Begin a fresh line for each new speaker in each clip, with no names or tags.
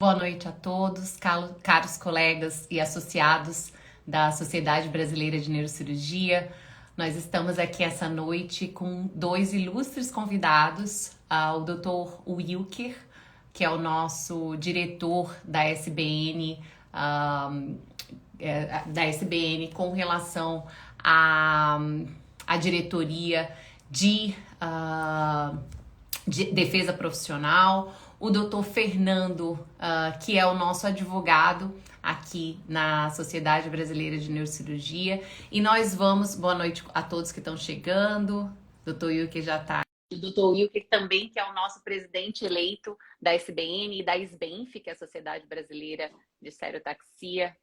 Boa noite a todos, caros colegas e associados da Sociedade Brasileira de Neurocirurgia. Nós estamos aqui essa noite com dois ilustres convidados, o Dr. Wilker, que é o nosso diretor da SBN, com relação à, à diretoria de defesa profissional, o doutor Fernando, que é o nosso advogado aqui na Sociedade Brasileira de Neurocirurgia. E nós vamos, boa noite a todos que estão chegando, doutor Wilker já está. O doutor Wilker também, que é o nosso presidente eleito da SBN e da SBENF, que é a Sociedade Brasileira de Stereotaxia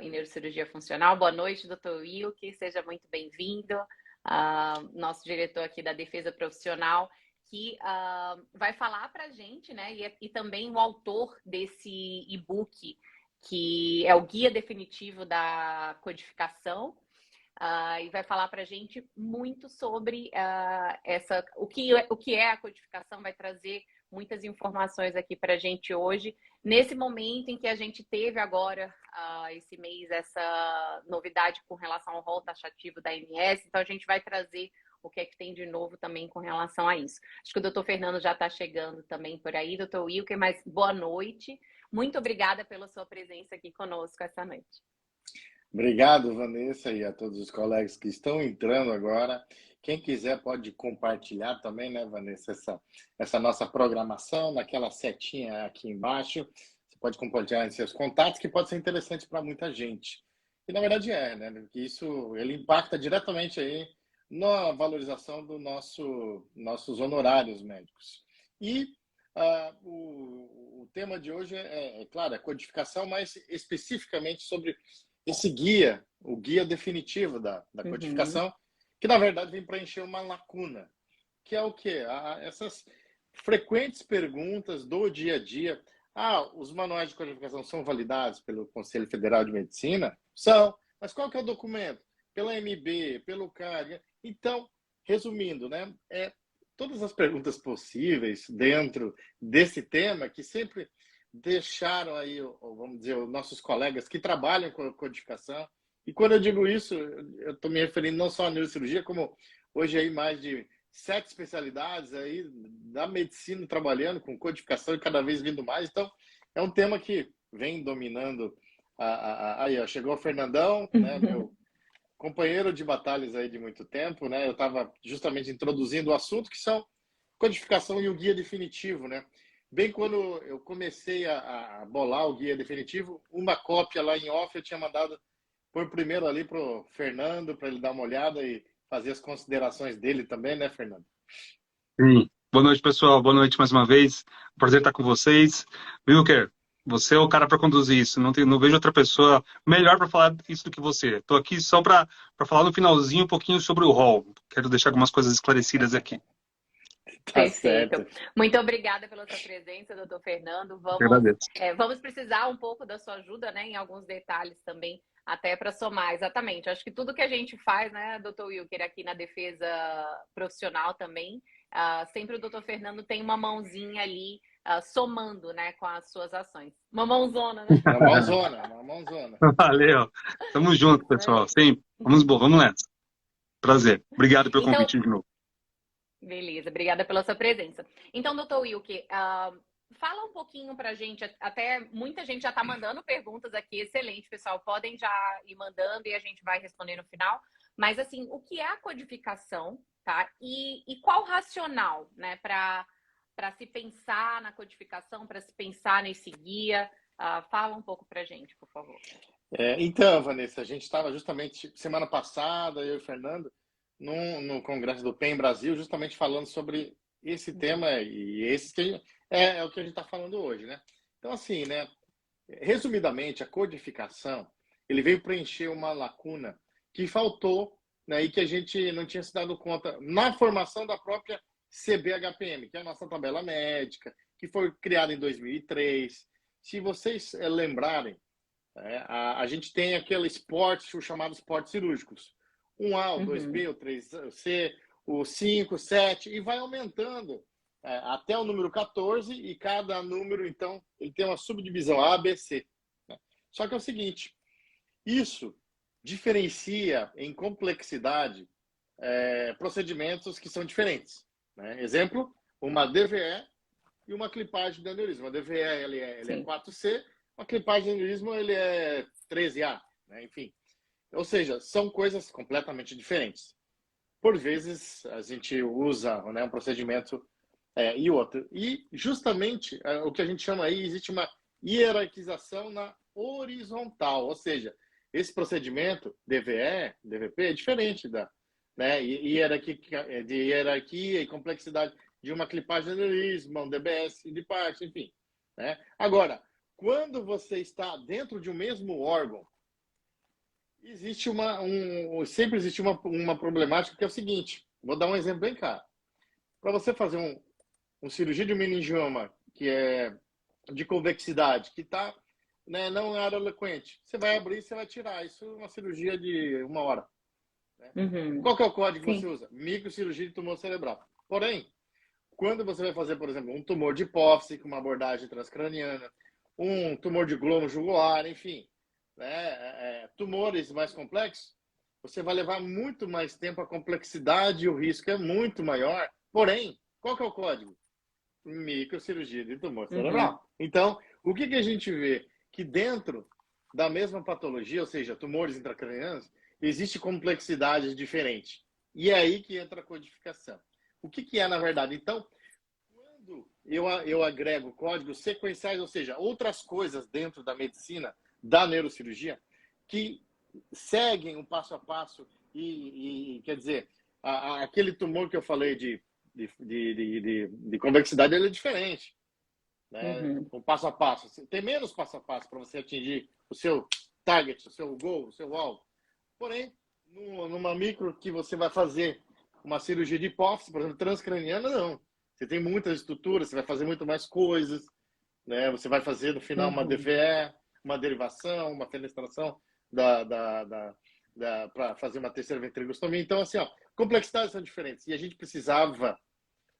e Neurocirurgia Funcional. Boa noite, doutor Wilker, seja muito bem-vindo. Nosso diretor aqui da Defesa Profissional, que vai falar para a gente, né? E também o autor desse e-book, que é o Guia Definitivo da Codificação, e vai falar para a gente muito sobre o que é a codificação, vai trazer muitas informações aqui para a gente hoje, nesse momento em que a gente teve agora, esse mês, essa novidade com relação ao rol taxativo da ANS, então a gente vai trazer o que é que tem de novo também com relação a isso. Acho que o doutor Fernando já está chegando também por aí, doutor Wilker, mas boa noite. Muito obrigada pela sua presença aqui conosco essa noite.
Obrigado, Vanessa, e a todos os colegas que estão entrando agora. Quem quiser pode compartilhar também, né, Vanessa, essa nossa programação, naquela setinha aqui embaixo. Você pode compartilhar em seus contatos, que pode ser interessante para muita gente. E na verdade né? Porque isso ele impacta diretamente aí na valorização do nossos honorários médicos. E o tema de hoje claro, a codificação, mas especificamente sobre esse guia, o guia definitivo da codificação, que na verdade vem preencher uma lacuna, que é o quê? Essas frequentes perguntas do dia a dia. Os manuais de codificação são validados pelo Conselho Federal de Medicina? São. Mas qual que é o documento? Pela MB, pelo CAG. Então, resumindo, né? Todas as perguntas possíveis dentro desse tema que sempre deixaram aí, vamos dizer, os nossos colegas que trabalham com codificação. E quando eu digo isso, eu estou me referindo não só à neurocirurgia, como hoje aí mais de 7 especialidades aí da medicina trabalhando com codificação e cada vez vindo mais. Então, é um tema que vem dominando. Aí, ó, chegou o Fernandão, né, meu companheiro de batalhas aí de muito tempo, né? Eu estava justamente introduzindo o assunto, que são codificação e o guia definitivo, né? Bem quando eu comecei a bolar o guia definitivo, uma cópia lá em off eu tinha mandado por primeiro ali para o Fernando, para ele dar uma olhada e fazer as considerações dele também, né, Fernando?
Sim. Boa noite, pessoal. Boa noite mais uma vez. Prazer estar com vocês. Wilker, você é o cara para conduzir isso. Não vejo outra pessoa melhor para falar isso do que você. Estou aqui só para falar no finalzinho um pouquinho sobre o rol. Quero deixar algumas coisas esclarecidas aqui.
Tá
Perfeito.
certo.
Muito obrigada pela sua presença, doutor Fernando.
Agradeço.
Vamos precisar um pouco da sua ajuda, né, em alguns detalhes também, até para somar. Exatamente. Acho que tudo que a gente faz, né, doutor Wilker, aqui na defesa profissional também, sempre o doutor Fernando tem uma mãozinha ali somando, né, com as suas ações. Uma mãozona, né?
Uma mãozona.
Valeu. Tamo junto, pessoal. Sim. Vamos nessa. Prazer. Obrigado pelo
Então,
convite de novo.
beleza, obrigada pela sua presença. Então, doutor Wilker, fala um pouquinho pra gente, até muita gente já está mandando perguntas aqui, excelente, pessoal, podem já ir mandando e a gente vai responder no final, mas assim, o que é a codificação, tá? E qual racional, né, para se pensar na codificação, para se pensar nesse guia, fala um pouco pra gente, por favor.
Então, Vanessa, a gente estava justamente semana passada, eu e o Fernando, no congresso do PEN Brasil, justamente falando sobre esse tema, e esse que é o que a gente está falando hoje, né? Então, assim, né? Resumidamente, a codificação, ele veio preencher uma lacuna que faltou, né, e que a gente não tinha se dado conta na formação da própria CBHPM, que é a nossa tabela médica, que foi criada em 2003. Se vocês lembrarem, a gente tem aquele esporte, o chamado esportes cirúrgicos. 1A, o 2B, o 3C, o 5, o 7, e vai aumentando até o número 14, e cada número, então, ele tem uma subdivisão A, B, C. Né? Só que é o seguinte, isso diferencia em complexidade procedimentos que são diferentes. Né? Exemplo, uma DVE e uma clipagem de aneurisma. Uma DVE ele é 4C, uma clipagem de aneurisma ele é 13A. Né? Enfim, ou seja, são coisas completamente diferentes. Por vezes, a gente usa, né, um procedimento e outro. E, justamente, o que a gente chama aí, existe uma hierarquização na horizontal. Ou seja, esse procedimento, DVE, DVP, é diferente né, de hierarquia e complexidade de uma clipagem de aneurisma, um DBS de parte, enfim. Né? Agora, quando você está dentro de um mesmo órgão, existe sempre existe uma problemática que é o seguinte, vou dar um exemplo bem claro. Para você fazer um cirurgia de meningioma que é de convexidade, que está, né, não é área eloquente, você vai abrir e você vai tirar. Isso é uma cirurgia de 1 hora. Né?
Uhum.
Qual que é o código que
Sim.
você usa? Microcirurgia de tumor cerebral. Porém, quando você vai fazer, por exemplo, um tumor de hipófise com uma abordagem transcraniana, um tumor de glomo jugular, enfim, né, tumores mais complexos, você vai levar muito mais tempo, a complexidade e o risco é muito maior. Porém, qual que é o código? Microcirurgia de tumor cerebral. Então, o que a gente vê? Que dentro da mesma patologia, ou seja, tumores intracranianos, existe complexidade diferente. E é aí que entra a codificação. O que é, na verdade? Então, quando eu agrego códigos sequenciais, ou seja, outras coisas dentro da medicina, da neurocirurgia, que seguem o passo a passo e quer dizer, aquele tumor que eu falei de convexidade, ele é diferente. Né? O passo a passo. Tem menos passo a passo para você atingir o seu target, o seu goal, o seu alvo. Porém, numa micro que você vai fazer uma cirurgia de hipófise, por exemplo, transcraniana, não. Você tem muitas estruturas, você vai fazer muito mais coisas, né? Você vai fazer no final uma DVE, uma derivação, uma fenestração para fazer uma terceira ventricostomia. Então, assim, complexidades são diferentes. E a gente precisava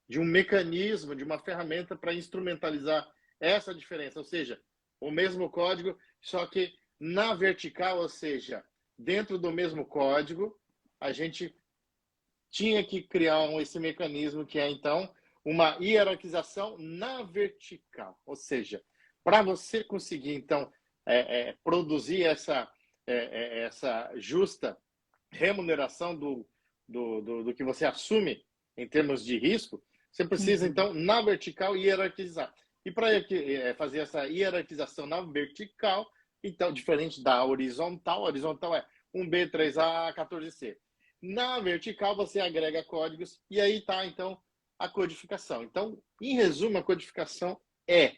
de um mecanismo, de uma ferramenta para instrumentalizar essa diferença. Ou seja, o mesmo código, só que na vertical, ou seja, dentro do mesmo código, a gente tinha que criar esse mecanismo que é, então, uma hierarquização na vertical. Ou seja, para você conseguir, então, produzir essa justa remuneração do que você assume em termos de risco, você precisa, então, na vertical, hierarquizar. E para fazer essa hierarquização na vertical, então, diferente da horizontal, a horizontal é 1B, 3A, 14C. Na vertical, você agrega códigos e aí está, então, a codificação. Então, em resumo, a codificação é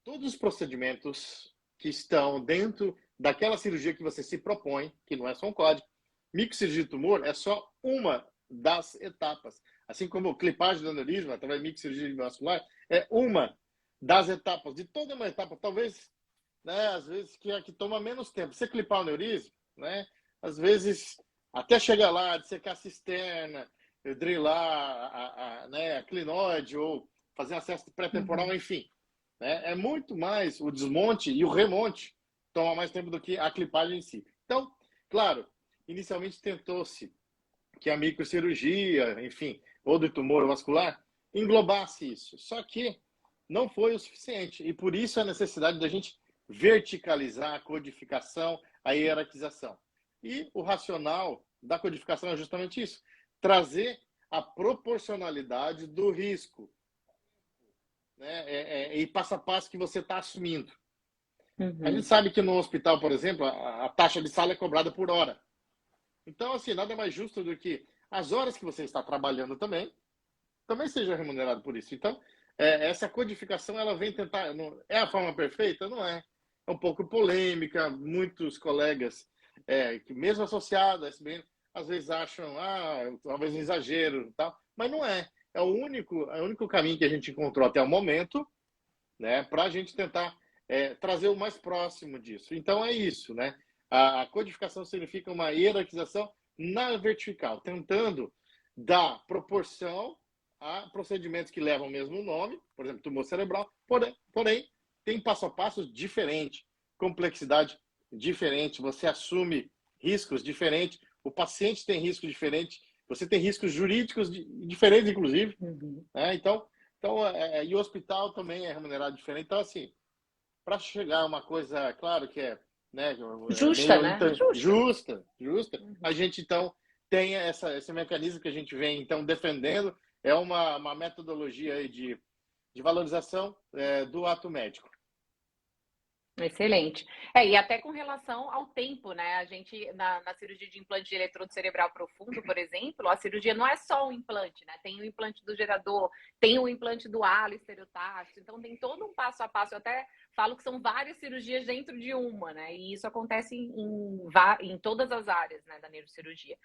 todos os procedimentos que estão dentro daquela cirurgia que você se propõe, que não é só um código. Microcirurgia de tumor é só uma das etapas. Assim como clipagem do aneurisma, através de microcirurgia vascular, é uma das etapas, de toda uma etapa, talvez, né, às vezes, que toma menos tempo. Você clipar o aneurisma, né, às vezes, até chegar lá, dissecar a cisterna, drilar a clinoide, ou fazer acesso pré-temporal, enfim. Né, é muito mais o desmonte e o remonte toma mais tempo do que a clipagem em si. Então, claro, inicialmente tentou-se que a microcirurgia, enfim, ou do tumor vascular, englobasse isso. Só que não foi o suficiente. E por isso a necessidade da gente verticalizar a codificação, a hierarquização. E o racional da codificação é justamente isso. Trazer a proporcionalidade do risco, né? E passo a passo que você está assumindo. A gente sabe que no hospital, por exemplo, a taxa de sala é cobrada por hora. Então, assim, nada mais justo do que as horas que você está trabalhando também seja remunerado por isso. Então, essa codificação, ela vem tentar... É a forma perfeita? Não é. É um pouco polêmica. Muitos colegas, que mesmo associados à SBN, às vezes acham, talvez um exagero e tal. Mas não é. É o único caminho que a gente encontrou até o momento, né, para a gente tentar trazer o mais próximo disso. Então, é isso, né? A codificação significa uma hierarquização na vertical, tentando dar proporção há procedimentos que levam o mesmo nome, por exemplo, tumor cerebral, porém tem passo a passo diferente, complexidade diferente, você assume riscos diferentes, o paciente tem riscos diferentes, você tem riscos jurídicos diferentes, inclusive, né? Então, e o hospital também é remunerado diferente. Então, assim, para chegar a uma coisa, claro que é, né,
Justa, né?
Justa. A gente, então, tem esse mecanismo que a gente vem, então, defendendo, é uma metodologia aí de valorização do ato médico.
Excelente. E até com relação ao tempo, né? A gente, na cirurgia de implante de eletrodo cerebral profundo, por exemplo, a cirurgia não é só o implante, né? Tem o implante do gerador, tem o implante do halo estereotáxio, então tem todo um passo a passo. Eu até falo que são várias cirurgias dentro de uma, né? E isso acontece em todas as áreas, né, da neurocirurgia.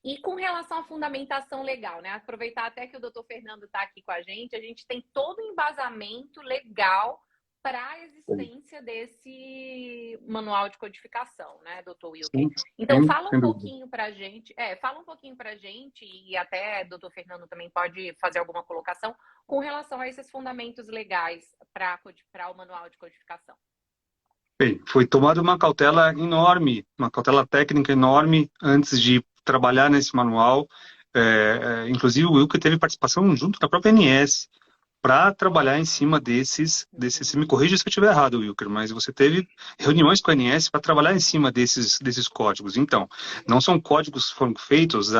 E com relação à fundamentação legal, né? Aproveitar até que o doutor Fernando está aqui com a gente tem todo um embasamento legal para a existência desse manual de codificação, né, doutor Wilker? Então, fala um pouquinho para a gente, e até o doutor Fernando também pode fazer alguma colocação com relação a esses fundamentos legais para o manual de codificação.
Bem, foi tomada uma cautela enorme, uma cautela técnica enorme antes de trabalhar nesse manual. Inclusive, o Wilker teve participação junto da própria ANS para trabalhar em cima desses, me corrija se eu estiver errado, Wilker, mas você teve reuniões com a ANS para trabalhar em cima desses códigos. Então, não são códigos que foram feitos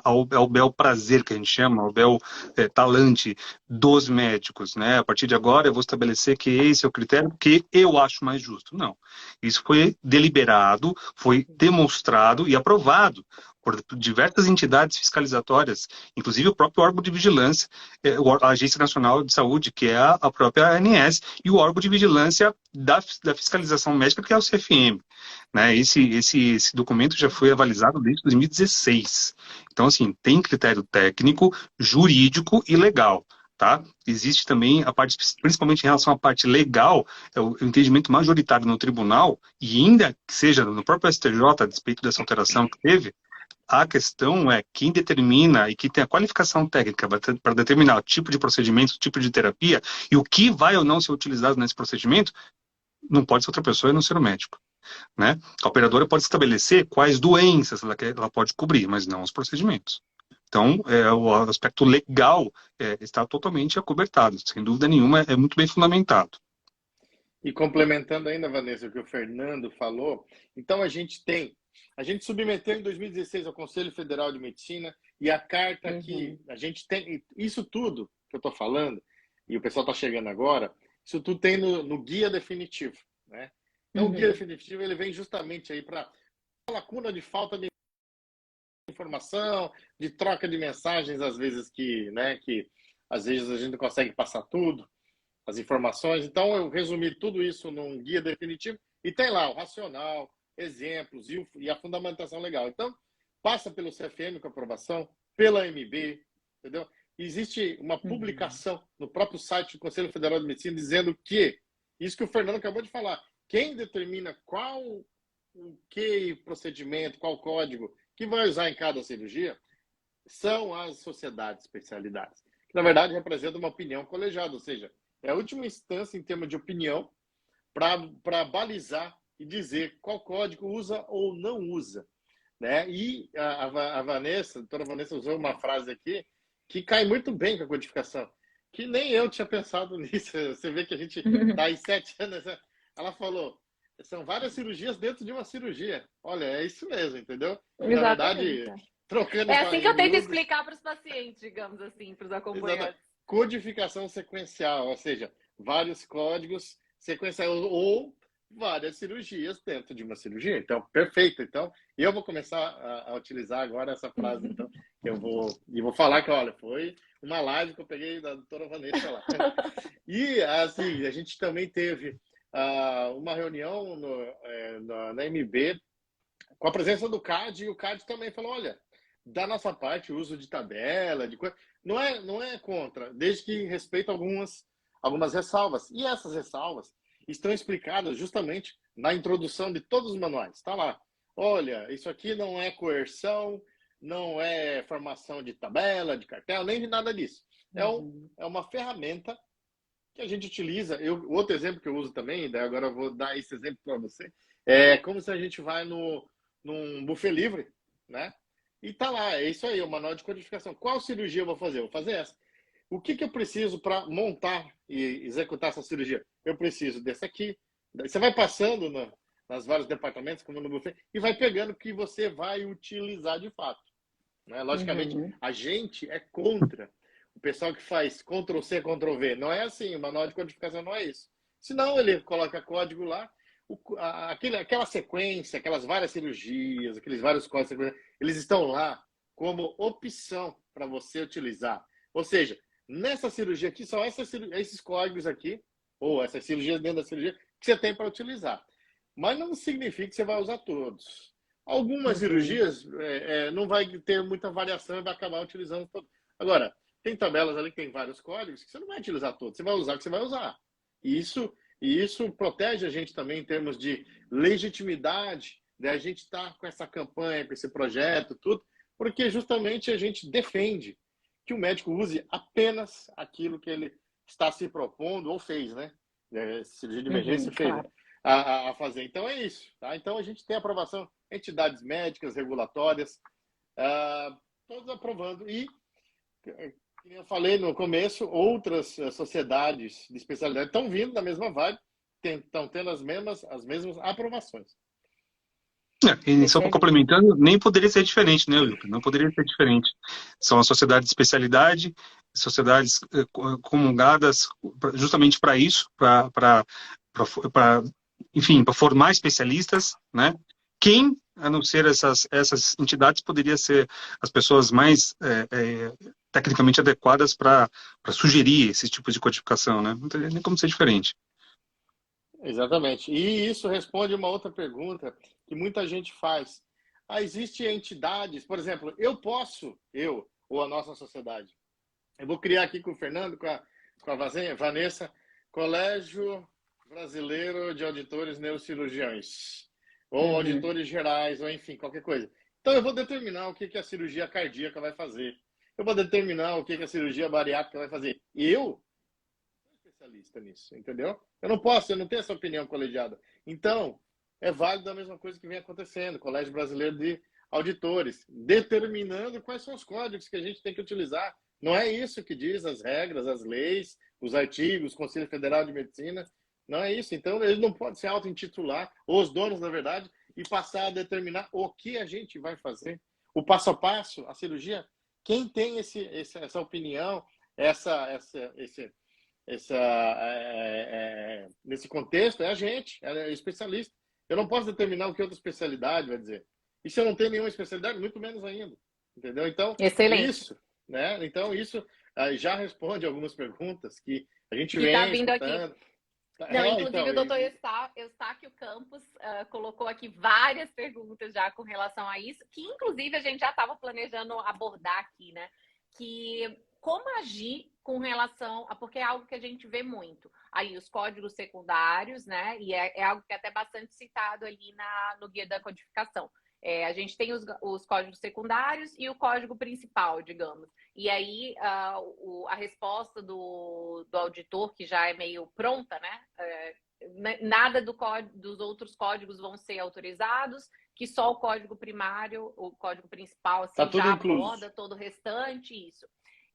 ao bel prazer, que a gente chama, ao bel talante dos médicos, né? A partir de agora eu vou estabelecer que esse é o critério que eu acho mais justo. Não. Isso foi deliberado, foi demonstrado e aprovado por diversas entidades fiscalizatórias, inclusive o próprio órgão de vigilância, a Agência Nacional de Saúde, que é a própria ANS, e o órgão de vigilância da fiscalização médica, que é o CFM. Né? Esse documento já foi avalizado desde 2016. Então, assim, tem critério técnico, jurídico e legal. Tá? Existe também a parte, principalmente em relação à parte legal, o entendimento majoritário no tribunal, e ainda que seja no próprio STJ, a despeito dessa alteração que teve, a questão é quem determina e que tem a qualificação técnica para determinar o tipo de procedimento, o tipo de terapia e o que vai ou não ser utilizado nesse procedimento, não pode ser outra pessoa e não ser o médico. Né? A operadora pode estabelecer quais doenças ela pode cobrir, mas não os procedimentos. Então, o aspecto legal está totalmente acobertado, sem dúvida nenhuma, é muito bem fundamentado.
E complementando ainda, Vanessa, o que o Fernando falou, então a gente submeteu em 2016 ao Conselho Federal de Medicina e a carta que a gente tem, isso tudo que eu estou falando, e o pessoal está chegando agora, isso tudo tem no guia definitivo, né? Então o guia definitivo ele vem justamente aí para a lacuna de falta de informação, de troca de mensagens, às vezes que às vezes a gente não consegue passar tudo, as informações. Então eu resumi tudo isso num guia definitivo e tem lá o racional, exemplos e a fundamentação legal. Então, passa pelo CFM com aprovação, pela MB, entendeu? Existe uma publicação no próprio site do Conselho Federal de Medicina dizendo que, isso que o Fernando acabou de falar, quem determina qual procedimento, qual código que vai usar em cada cirurgia são as sociedades de especialidades, que na verdade representam uma opinião colegiada, ou seja, é a última instância em termos de opinião para balizar e dizer qual código usa ou não usa, né? E a Vanessa, a doutora Vanessa usou uma frase aqui que cai muito bem com a codificação, que nem eu tinha pensado nisso. Você vê que a gente está aí 7 anos. Ela falou, são várias cirurgias dentro de uma cirurgia. Olha, é isso mesmo, entendeu?
Exatamente.
Na verdade, trocando...
É assim que eu tento explicar para os pacientes, digamos assim, para os acompanhantes.
Codificação sequencial, ou seja, vários códigos sequenciais ou várias cirurgias dentro de uma cirurgia. Então, perfeito. Então, eu vou começar a utilizar agora essa frase. Então, eu vou falar que, olha, foi uma live que eu peguei da doutora Vanessa lá. E, assim, a gente também teve uma reunião na MB com a presença do CAD, e o CAD também falou, olha, da nossa parte, o uso de tabela, de coisa, não é contra, desde que respeita algumas ressalvas. E essas ressalvas estão explicadas justamente na introdução de todos os manuais. Está lá. Olha, isso aqui não é coerção, não é formação de tabela, de cartel, nem de nada disso. É uma ferramenta que a gente utiliza. Outro exemplo que eu uso também, daí agora eu vou dar esse exemplo para você, é como se a gente vai num buffet livre, né? E tá lá, é isso aí, o manual de codificação. Qual cirurgia eu vou fazer? Eu vou fazer essa. O que eu preciso para montar e executar essa cirurgia? Eu preciso desse aqui. Você vai passando nas vários departamentos, como no buffet, e vai pegando o que você vai utilizar de fato, né? Logicamente, a gente é contra o pessoal que faz Ctrl+C, Ctrl+V. Não é assim, o manual de codificação não é isso. Senão ele coloca código lá, aquela sequência, aquelas várias cirurgias, aqueles vários códigos, eles estão lá como opção para você utilizar. Ou seja, nessa cirurgia aqui, são esses códigos aqui, ou essas cirurgias dentro da cirurgia, que você tem para utilizar. Mas não significa que você vai usar todos. Algumas cirurgias não vai ter muita variação e vai acabar utilizando todos. Agora, tem tabelas ali que tem vários códigos que você não vai utilizar todos. Você vai usar o que você vai usar. E isso protege a gente também em termos de legitimidade, de a gente estar com essa campanha, com esse projeto, tudo, porque justamente a gente defende que o médico use apenas aquilo que ele está se propondo ou fez, né? Cirurgia de emergência fez, claro, a fazer. Então é isso, tá? Então a gente tem aprovação, entidades médicas, regulatórias, todos aprovando. E, como eu falei no começo, outras sociedades de especialidade estão vindo da mesma vibe, estão tendo as mesmas aprovações.
E só complementando, nem poderia ser diferente, né, Wilker? Não poderia ser diferente. São as sociedades de especialidade, sociedades comungadas justamente para isso, enfim, para formar especialistas, né? Quem, a não ser essas entidades, poderia ser as pessoas mais tecnicamente adequadas para sugerir esse tipo de codificação, né? Não teria nem como ser diferente.
Exatamente. E isso responde uma outra pergunta que muita gente faz. Existem entidades, por exemplo, eu ou a nossa sociedade, eu vou criar aqui com o Fernando, com a Vanessa, Colégio Brasileiro de Auditores Neurocirurgiões, ou auditores gerais, ou enfim, qualquer coisa. Então eu vou determinar o que a cirurgia cardíaca vai fazer. Eu vou determinar o que a cirurgia bariátrica vai fazer. Eu sou especialista nisso, entendeu? Eu não tenho essa opinião colegiada. Então, é válido a mesma coisa que vem acontecendo, Colégio Brasileiro de Auditores, determinando quais são os códigos que a gente tem que utilizar. Não é isso que diz as regras, as leis, os artigos, o Conselho Federal de Medicina. Não é isso. Então, eles não podem se auto-intitular, ou os donos, na verdade, e passar a determinar o que a gente vai fazer. O passo a passo, a cirurgia, quem tem essa opinião, nesse contexto, é a gente, é especialista. Eu não posso determinar o que outra especialidade vai dizer. E se eu não tenho nenhuma especialidade, muito menos ainda. Entendeu? Então,
excelente.
Isso, né? Então, isso já responde algumas perguntas que a gente vem
tá vindo
escutando.
Aqui. Não, inclusive o doutor Eustáquio Campos colocou aqui várias perguntas já com relação a isso, que inclusive a gente já estava planejando abordar aqui, né? Que como agir com relação a... Porque é algo que a gente vê muito. Aí os códigos secundários, né? E é algo que é até bastante citado ali no guia da codificação. A gente tem os códigos secundários e o código principal, digamos. E aí a resposta do auditor, que já é meio pronta, né? Nada dos outros códigos vão ser autorizados, que só o código primário, o código principal, assim,
tá
já aborda todo o restante, isso.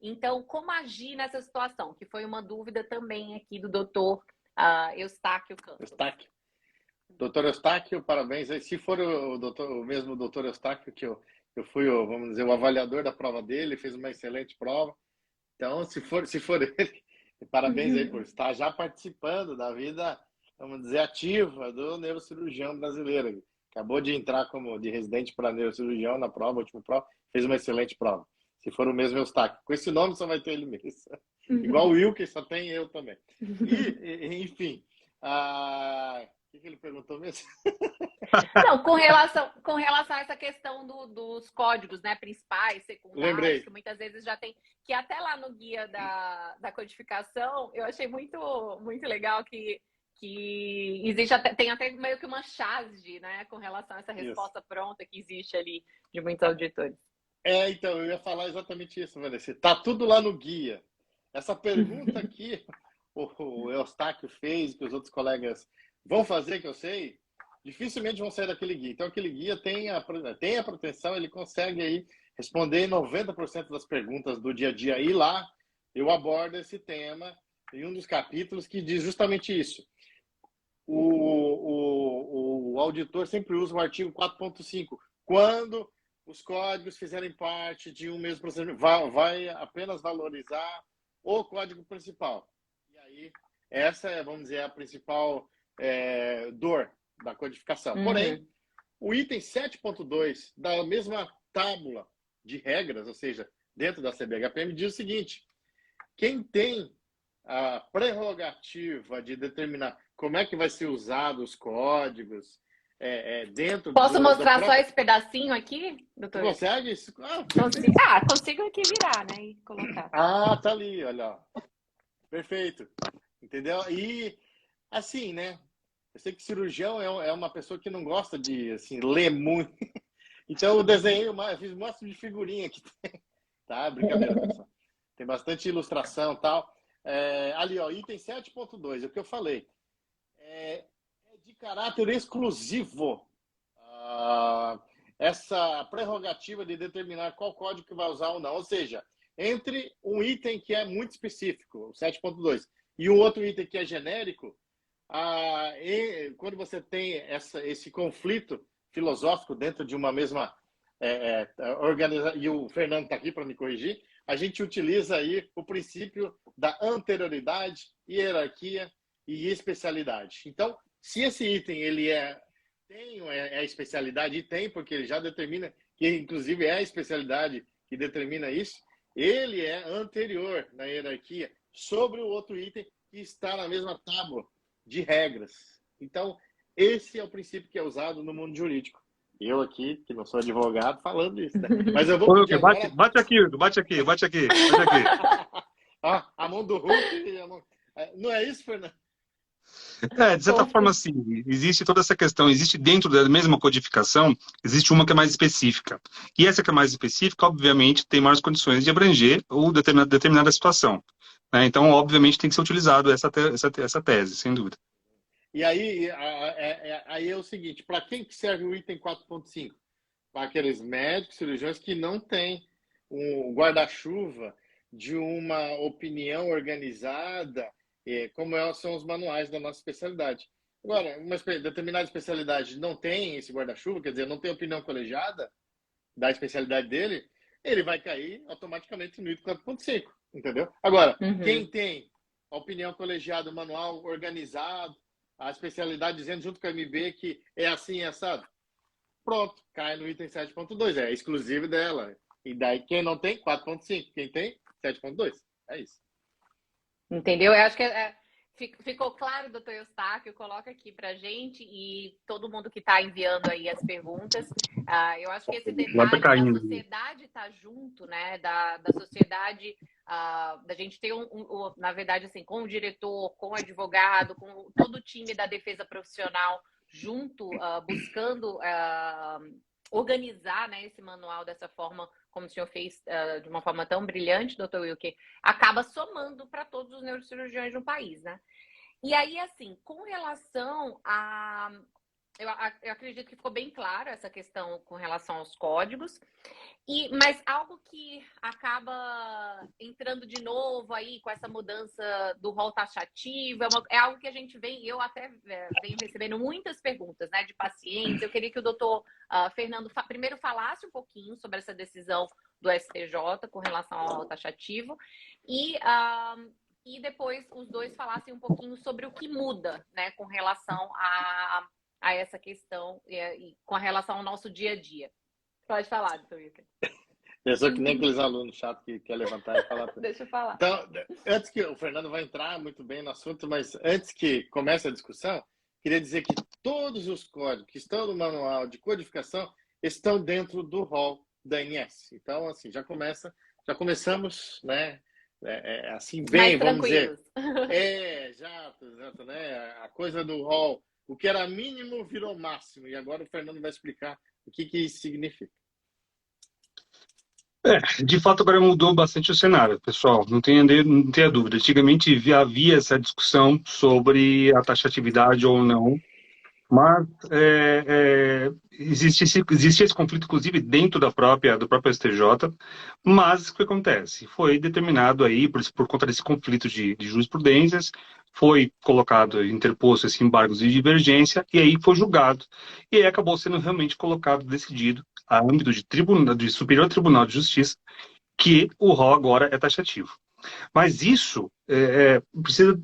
Então, como agir nessa situação? Que foi uma dúvida também aqui do doutor Eustáquio Campos.
Doutor Eustáquio, parabéns. Se for o mesmo doutor Eustáquio, que eu fui, vamos dizer, o avaliador da prova dele, fez uma excelente prova. Então, se for ele, parabéns aí por estar já participando da vida, vamos dizer, ativa do neurocirurgião brasileiro. Acabou de entrar como de residente para neurocirurgião na prova, última prova, fez uma excelente prova. Se for o mesmo Eustáquio. Com esse nome só vai ter ele mesmo. Igual o Wilker, só tem eu também. E enfim, o que ele perguntou mesmo?
Não, com relação a essa questão dos códigos, né, principais, secundários,
Lembrei.
Que muitas vezes já tem, que até lá no guia da codificação, eu achei muito, muito legal que existe tem até meio que uma chave, né, com relação a essa resposta pronta que existe ali de muitos auditores.
Então, eu ia falar exatamente isso, Vanessa. Tá tudo lá no guia. essa pergunta que o Eustáquio fez, que os outros colegas vão fazer, que eu sei, dificilmente vão sair daquele guia. Então, aquele guia tem a proteção, ele consegue aí responder 90% das perguntas do dia a dia. E lá eu abordo esse tema em um dos capítulos que diz justamente isso. O auditor sempre usa o artigo 4.5. Quando os códigos fizerem parte de um mesmo procedimento, vai apenas valorizar o código principal. E aí, essa é, vamos dizer, a principal dor da codificação.
Uhum.
Porém, o item 7.2 da mesma tábula de regras, ou seja, dentro da CBHPM, diz o seguinte: quem tem a prerrogativa de determinar como é que vai ser usado os códigos dentro
Posso mostrar
do
só esse pedacinho aqui, doutor?
Consegue?
Consigo aqui virar, né? E colocar.
Ah, tá ali, olha. Perfeito. Entendeu? E, assim, né? Eu sei que cirurgião é uma pessoa que não gosta de, assim, ler muito. Então, eu desenhei, eu fiz um monte de figurinha aqui. Tá? Brincadeira, pessoal. Tem bastante ilustração e tal. Ali, ó, item 7.2, é o que eu falei. É de caráter exclusivo essa prerrogativa de determinar qual código que vai usar ou não. Ou seja, entre um item que é muito específico, o 7.2, e um outro item que é genérico, quando você tem esse conflito filosófico dentro de uma mesma organização, e o Fernando está aqui para me corrigir, a gente utiliza aí o princípio da anterioridade, hierarquia e especialidade. Então, se esse item ele tem a especialidade, e tem, porque ele já determina, que inclusive é a especialidade que determina isso, ele é anterior na hierarquia sobre o outro item que está na mesma tábua de regras. Então, esse é o princípio que é usado no mundo jurídico. Eu aqui, que não sou advogado, falando isso, né? Mas eu vou pedir agora...
Bate aqui.
A mão do Hulk... Não é isso, Fernando?
De certa forma, sim. Existe toda essa questão. Existe dentro da mesma codificação, existe uma que é mais específica. E essa que é mais específica, obviamente, tem maiores condições de abranger ou determinada situação. Né? Então, obviamente, tem que ser utilizado essa tese, sem dúvida.
E aí é o seguinte, para quem que serve o item 4.5? Para aqueles médicos, cirurgiões que não têm um guarda-chuva de uma opinião organizada, como são os manuais da nossa especialidade. Agora, uma determinada especialidade não tem esse guarda-chuva, quer dizer, não tem opinião colegiada da especialidade dele, ele vai cair automaticamente no item 4.5, entendeu? Agora, quem tem a opinião colegiada, o manual organizado, a especialidade dizendo junto com a MB que é assim, assado, pronto, cai no item 7.2, é exclusivo dela. E daí quem não tem, 4.5, quem tem, 7.2. É isso.
Entendeu? Eu acho que ficou claro, doutor Eustáquio, coloca aqui pra gente e todo mundo que está enviando aí as perguntas. Eu acho que esse detalhe da sociedade estar junto, né? Da sociedade, da gente ter na verdade, assim, com o diretor, com o advogado, com todo o time da defesa profissional junto, buscando organizar, né, esse manual dessa forma, como o senhor fez de uma forma tão brilhante, doutor Wilker, acaba somando para todos os neurocirurgiões no país, né? E aí, assim, com relação a... Eu acredito que ficou bem claro essa questão com relação aos códigos, mas algo que acaba entrando de novo aí com essa mudança do rol taxativo, é algo que a gente eu até venho recebendo muitas perguntas, né, de pacientes. Eu queria que o doutor Fernando primeiro falasse um pouquinho sobre essa decisão do STJ com relação ao rol taxativo e depois os dois falassem um pouquinho sobre o que muda, né, com relação a essa questão e com relação ao nosso dia a dia. Pode falar, doutor Wilker.
Eu sou que nem aqueles alunos chatos que quer levantar e falar.
Deixa eu falar.
Então, antes que o Fernando vai entrar muito bem no assunto, mas antes que comece a discussão, queria dizer que todos os códigos que estão no manual de codificação estão dentro do rol da ANS. Então, assim, já começamos, né? Assim, bem, vamos dizer. Exato, né? A coisa do rol. O que era mínimo virou máximo. E agora o Fernando vai explicar o que isso significa.
De fato, agora mudou bastante o cenário, pessoal. Não tenha dúvida. Antigamente havia essa discussão sobre a taxatividade ou não, mas existia esse conflito, inclusive, dentro do próprio STJ. Mas o que acontece? Foi determinado aí, por conta desse conflito de jurisprudências, foi colocado, interposto esse embargo de divergência, e aí foi julgado. E aí acabou sendo realmente colocado, decidido, a âmbito de Superior Tribunal de Justiça, que o rol agora é taxativo. Mas isso precisa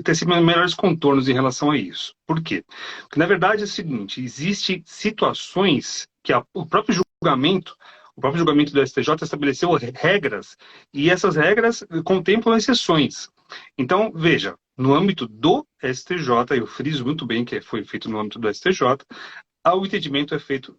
ter melhores contornos em relação a isso. Por quê? Porque, na verdade, é o seguinte, existem situações que o próprio julgamento do STJ estabeleceu regras, e essas regras contemplam exceções. Então, veja, no âmbito do STJ, eu friso muito bem que foi feito no âmbito do STJ, o entendimento é feito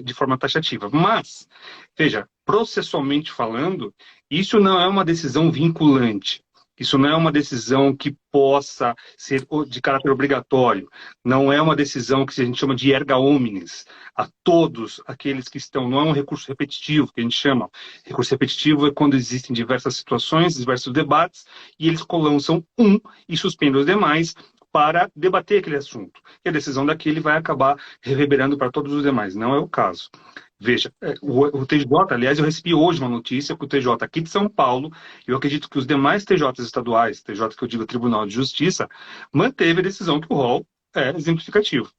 de forma taxativa. Mas, veja, processualmente falando, isso não é uma decisão vinculante. Isso não é uma decisão que possa ser de caráter obrigatório. Não é uma decisão que a gente chama de erga omnes. A todos aqueles que estão... Não é um recurso repetitivo, que a gente chama. Recurso repetitivo é quando existem diversas situações, diversos debates, e eles lançam e suspendem os demais para debater aquele assunto. E a decisão daquele vai acabar reverberando para todos os demais. Não é o caso. Veja, o TJ, aliás, eu recebi hoje uma notícia que o TJ aqui de São Paulo, eu acredito que os demais TJs estaduais, TJ que eu digo Tribunal de Justiça, manteve a decisão que o rol é exemplificativo.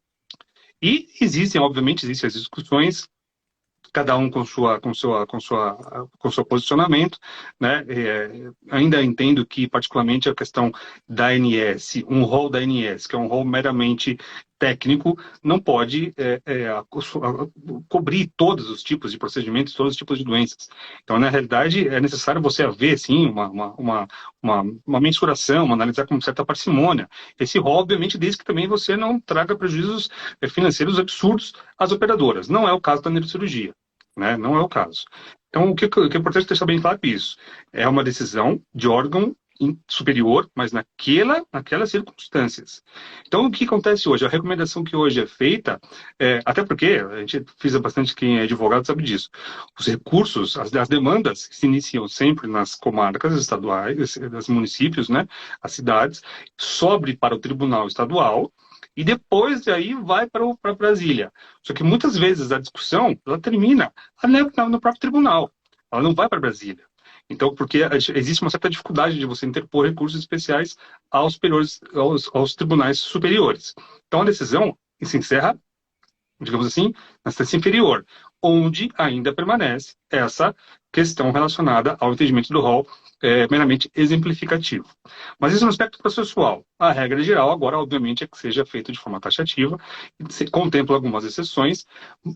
E obviamente, existem as discussões, cada um com seu posicionamento, né? Ainda entendo que, particularmente, a questão da ANS, um rol da ANS, que é um rol meramente técnico, não pode cobrir todos os tipos de procedimentos, todos os tipos de doenças. Então, na realidade, é necessário você haver, sim, uma mensuração, analisar com certa parcimônia. Esse rol, obviamente, desde que também você não traga prejuízos financeiros absurdos às operadoras. Não é o caso da neurocirurgia, né? Não é o caso. Então, o que é importante deixar bem claro isso? É uma decisão de órgão superior, mas naquelas circunstâncias. Então, o que acontece hoje? A recomendação que hoje é feita, até porque a gente frisa bastante, quem é advogado sabe disso, os recursos, as demandas que se iniciam sempre nas comarcas estaduais, dos municípios, né, as cidades, sobe para o tribunal estadual, e depois aí vai para Brasília. Só que muitas vezes a discussão ela termina no próprio tribunal. Ela não vai para Brasília. Então, porque existe uma certa dificuldade de você interpor recursos especiais aos tribunais superiores. Então, a decisão se encerra, digamos assim, na instância inferior, onde ainda permanece essa questão relacionada ao entendimento do rol meramente exemplificativo. Mas isso no aspecto processual. A regra geral, agora, obviamente, é que seja feito de forma taxativa, se contempla algumas exceções,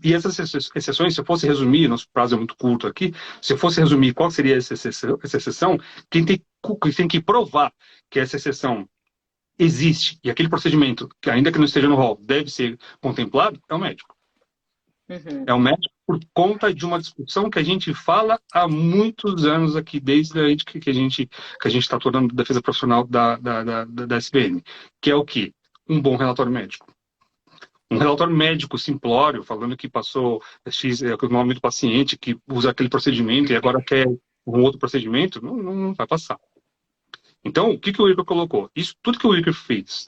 e essas exceções, se eu fosse resumir, nosso prazo é muito curto aqui, se eu fosse resumir qual seria essa exceção, quem tem que provar que essa exceção existe, e aquele procedimento, que ainda que não esteja no rol, deve ser contemplado, é o médico.
Uhum.
É o médico por conta de uma discussão que a gente fala há muitos anos aqui, desde que a gente está tornando defesa profissional da SBM, que é o quê? Um bom relatório médico. Um relatório médico simplório, falando que passou o nome do paciente, que usa aquele procedimento e agora quer um outro procedimento, não vai passar. Então, o que o Wilker colocou? Isso, tudo que o Wilker fez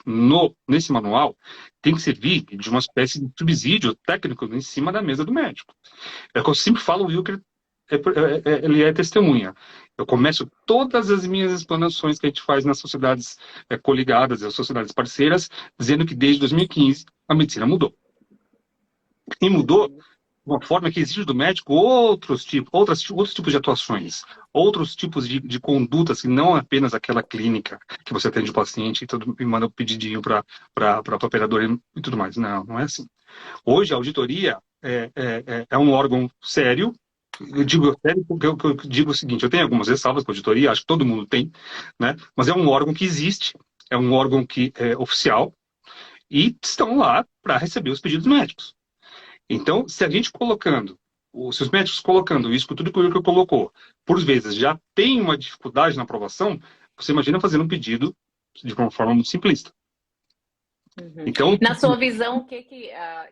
nesse manual tem que servir de uma espécie de subsídio técnico em cima da mesa do médico. É o que eu sempre falo, o Wilker ele é testemunha. Eu começo todas as minhas explanações que a gente faz nas sociedades coligadas, as sociedades parceiras, dizendo que desde 2015 a medicina mudou. E mudou de uma forma que exige do médico outros tipos de atuações, outros tipos de condutas, que não apenas aquela clínica que você atende o paciente e manda um pedidinho para a operadora e tudo mais. Não é assim. Hoje, a auditoria é um órgão sério. Eu digo sério porque eu digo o seguinte, eu tenho algumas ressalvas com a auditoria, acho que todo mundo tem, né? Mas é um órgão que existe, é um órgão que é oficial, e estão lá para receber os pedidos médicos. Então, se os médicos colocando isso, tudo que o Wilker colocou, por vezes já tem uma dificuldade na aprovação, você imagina fazendo um pedido de uma forma muito simplista.
Uhum.
Então,
Na sua visão,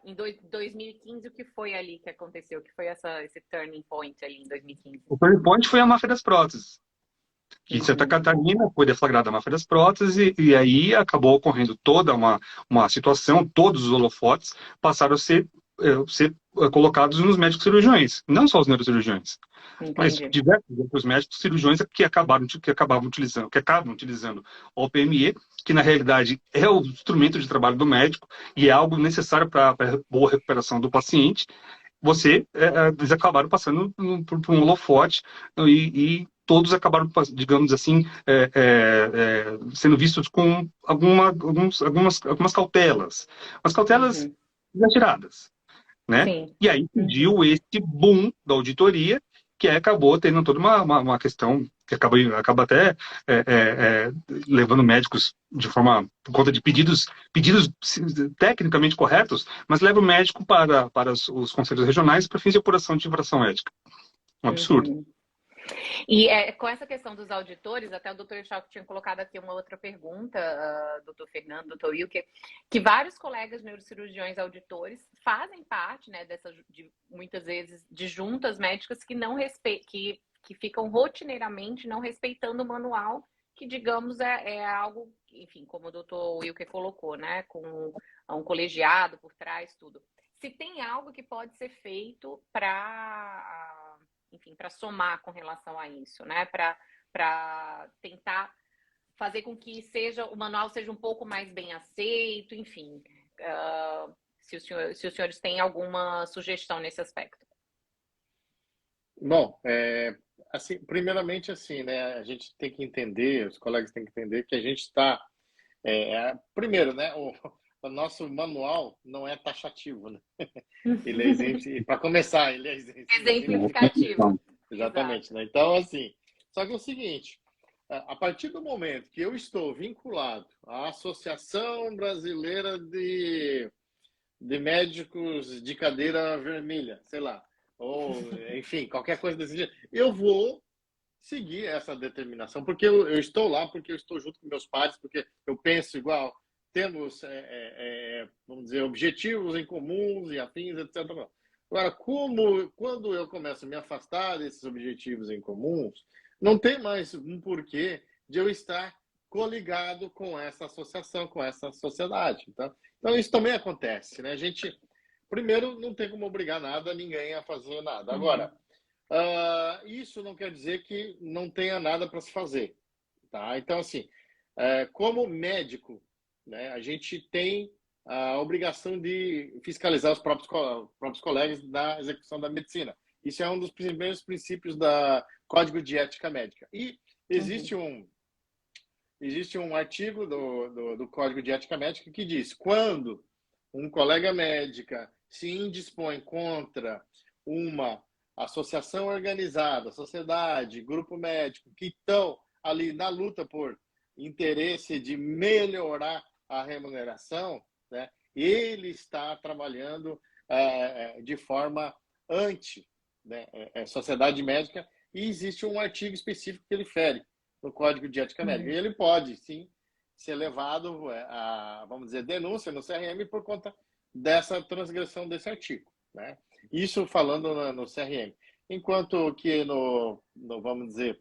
em 2015, o que foi ali que aconteceu? O que foi esse turning point ali em 2015?
o turning point foi a máfia das próteses, que em Santa
Uhum.
Catarina foi deflagrada a máfia das próteses, e aí acabou ocorrendo toda uma situação, todos os holofotes passaram a ser colocados nos médicos cirurgiões, não só os neurocirurgiões, mas
Entendi.
diversos outros médicos cirurgiões que acabam utilizando o OPME, que na realidade é o instrumento de trabalho do médico e é algo necessário para a boa recuperação do paciente. Eles acabaram passando por um holofote e todos acabaram, digamos assim, sendo vistos com algumas cautelas, umas cautelas
Uhum.
exageradas, né?
Sim.
E aí
Uhum.
surgiu esse boom da auditoria, que acabou tendo toda uma questão que acaba até levando médicos de forma, por conta de pedidos tecnicamente corretos, mas leva o médico para os conselhos regionais para fins de apuração de infração ética. Um absurdo.
Uhum. E com essa questão dos auditores, até o doutor Chalk tinha colocado aqui uma outra pergunta, doutor Fernando, doutor Wilker, que vários colegas neurocirurgiões auditores fazem parte, né, muitas vezes, de juntas médicas que não que ficam rotineiramente não respeitando o manual, que, digamos, é algo, enfim, como o doutor Wilker colocou, né, com um colegiado por trás, tudo. Se tem algo que pode ser feito para, enfim, para somar com relação a isso, né? Para tentar fazer com que o manual seja um pouco mais bem aceito, enfim. Se os senhores têm alguma sugestão nesse aspecto.
Bom, assim, primeiramente assim, né, a gente tem que entender, os colegas têm que entender que a gente está, primeiro, né, o nosso manual não é taxativo, né? Ele é para começar, ele é exemplificativo.
Exemplificativo.
Exatamente,
Exato.
né? Então, assim, só que é o seguinte, a partir do momento que eu estou vinculado à Associação Brasileira de Médicos de Cadeira Vermelha, sei lá, ou, enfim, qualquer coisa desse jeito, eu vou seguir essa determinação, porque eu estou lá, porque eu estou junto com meus pares, porque eu penso igual, temos, vamos dizer, objetivos em comuns e afins, etc. Agora, quando eu começo a me afastar desses objetivos em comuns, não tem mais um porquê de eu estar coligado com essa associação, com essa sociedade. Então isso também acontece, né? A gente, primeiro, não tem como obrigar ninguém a fazer nada. Agora, isso não quer dizer que não tenha nada para se fazer, tá? Então, assim, como médico, né, a gente tem a obrigação de fiscalizar os próprios colegas da execução da medicina. Isso é um dos primeiros princípios da Código de Ética Médica. E existe um artigo do Código de Ética Médica que diz: quando um colega médica se indispõe contra uma associação organizada, sociedade, grupo médico, que estão ali na luta por interesse de melhorar a remuneração, né, ele está trabalhando de forma anti, né, sociedade médica, e existe um artigo específico que ele fere no Código de Ética Médica. E ele pode, sim, ser levado a, vamos dizer, denúncia no CRM por conta dessa transgressão desse artigo, né? Isso falando no CRM. Enquanto que vamos dizer,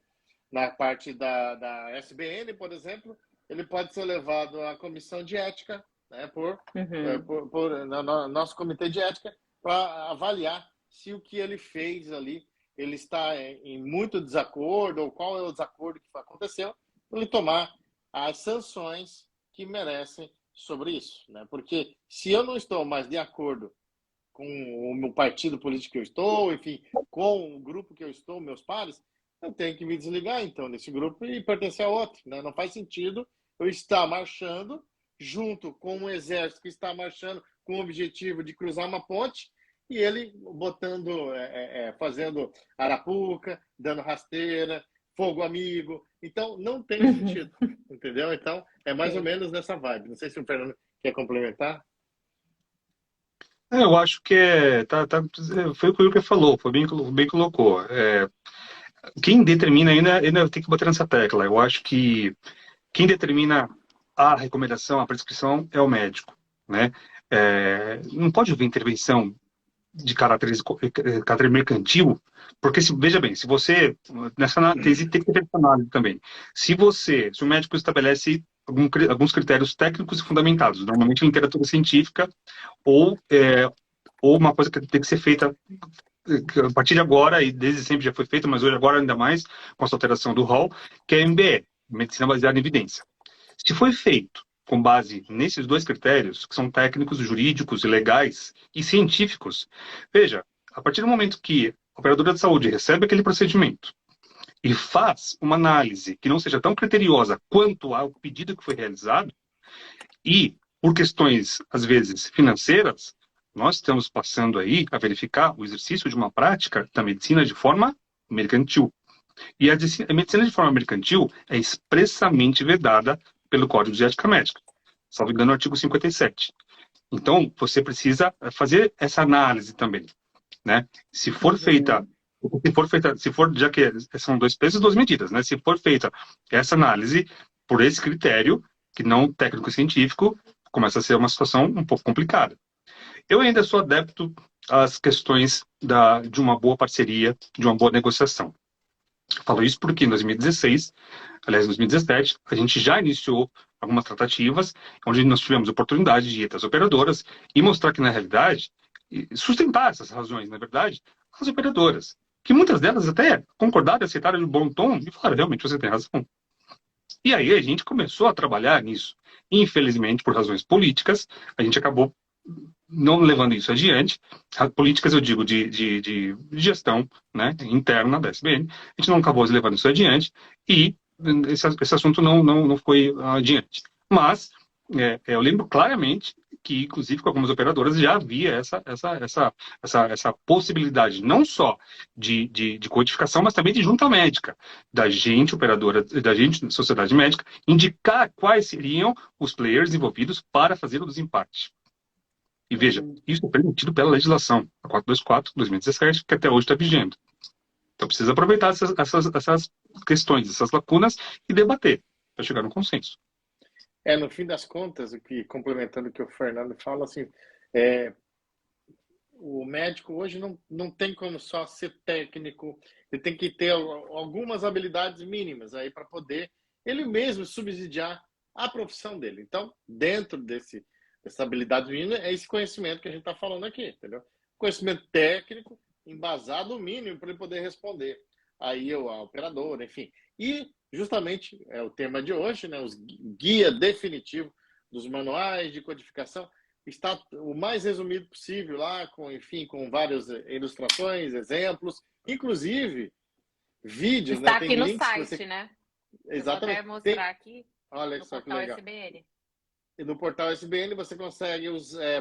na parte da SBN, por exemplo, ele pode ser levado à comissão de ética, né, no nosso comitê de ética, para avaliar se o que ele fez ali, ele está em muito desacordo, ou qual é o desacordo que aconteceu, para ele tomar as sanções que merecem sobre isso, né? Porque se eu não estou mais de acordo com o meu partido político que eu estou, enfim, com o grupo que eu estou, meus pares, eu tenho que me desligar, então, desse grupo e pertencer a outro, né? Não faz sentido eu estar marchando junto com um exército que está marchando com o objetivo de cruzar uma ponte e ele fazendo arapuca, dando rasteira, fogo amigo. Então, não tem sentido, entendeu? Então, é mais ou menos nessa vibe. Não sei se o Fernando quer complementar.
Eu acho que foi o que o Wilker falou, foi bem colocou. Quem determina ainda tem que bater nessa tecla. Eu acho que quem determina a recomendação, a prescrição, é o médico. né? Não pode haver intervenção de caráter mercantil, porque veja bem, se você nessa análise tem que ter essa análise também. Se o médico estabelece alguns critérios técnicos e fundamentados, normalmente em literatura científica ou ou uma coisa que tem que ser feita a partir de agora, e desde sempre já foi feita, mas hoje agora ainda mais com essa alteração do rol, que é a MBE, Medicina Baseada em Evidência. Se foi feito com base nesses dois critérios, que são técnicos, jurídicos, legais e científicos, veja, a partir do momento que a operadora de saúde recebe aquele procedimento e faz uma análise que não seja tão criteriosa quanto ao pedido que foi realizado, e por questões, às vezes, financeiras, nós estamos passando aí a verificar o exercício de uma prática da medicina de forma mercantil. E a medicina de forma mercantil é expressamente vedada pelo Código de Ética Médica, salvo engano, no artigo 57. Então, você precisa fazer essa análise também, né? Se for feita, já que são dois pesos e duas medidas, né? Se for feita essa análise por esse critério, que não técnico científico, começa a ser uma situação um pouco complicada. Eu ainda sou adepto às questões de uma boa parceria, de uma boa negociação. Falo isso porque em 2016, aliás, em 2017, a gente já iniciou algumas tratativas, onde nós tivemos oportunidade de ir até as operadoras e mostrar que, na realidade, sustentar essas razões, na verdade, as operadoras, que muitas delas até concordaram, aceitaram de bom tom e falaram, realmente, você tem razão. E aí a gente começou a trabalhar nisso. Infelizmente, por razões políticas, a gente acabou não levando isso adiante. Políticas, eu digo, de gestão, né, interna da SBN, a gente não acabou levando isso adiante e esse assunto não foi adiante. Mas eu lembro claramente que, inclusive, com algumas operadoras já havia essa possibilidade, não só de codificação, mas também de junta médica, da gente, operadora, da gente, sociedade médica, indicar quais seriam os players envolvidos para fazer o desempate. E veja, isso é permitido pela legislação, a 424/2017, que até hoje está vigente. Então precisa aproveitar essas questões, essas lacunas e debater para chegar num consenso.
No fim das contas, complementando o que o Fernando fala, assim, o médico hoje não tem como só ser técnico, ele tem que ter algumas habilidades mínimas aí para poder ele mesmo subsidiar a profissão dele. Então, dentro dessa habilidade mínima, é esse conhecimento que a gente está falando aqui, entendeu? Conhecimento técnico, embasado no mínimo para ele poder responder aí a operadora, enfim. E justamente é o tema de hoje, né? Os guia definitivo dos manuais de codificação está o mais resumido possível lá, com várias ilustrações, exemplos, inclusive vídeos,
está
né?
Aqui no site, né?
Exatamente.
Eu vou até mostrar aqui.
Olha
no
só que
portal
legal.
SBN.
E no portal SBN você consegue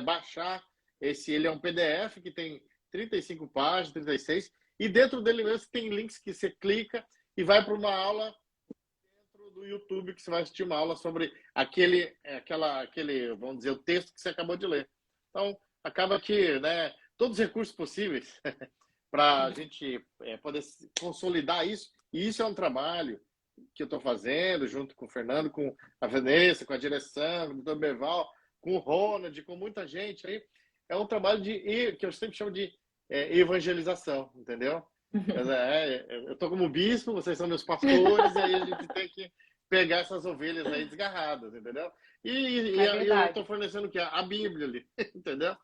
baixar ele é um PDF que tem 35 páginas, 36, e dentro dele mesmo tem links que você clica e vai para uma aula dentro do YouTube, que você vai assistir uma aula sobre aquele, vamos dizer, o texto que você acabou de ler. Então, acaba que, né, todos os recursos possíveis para a gente poder consolidar isso, e isso é um trabalho que eu estou fazendo junto com o Fernando, com a Vanessa, com a direção, com o Dr. Beval, com o Ronald, com muita gente aí. É um trabalho que eu sempre chamo de evangelização, entendeu? Eu estou como bispo, vocês são meus pastores, e aí a gente tem que pegar essas ovelhas aí desgarradas, entendeu? E eu estou fornecendo o quê? A Bíblia ali, entendeu?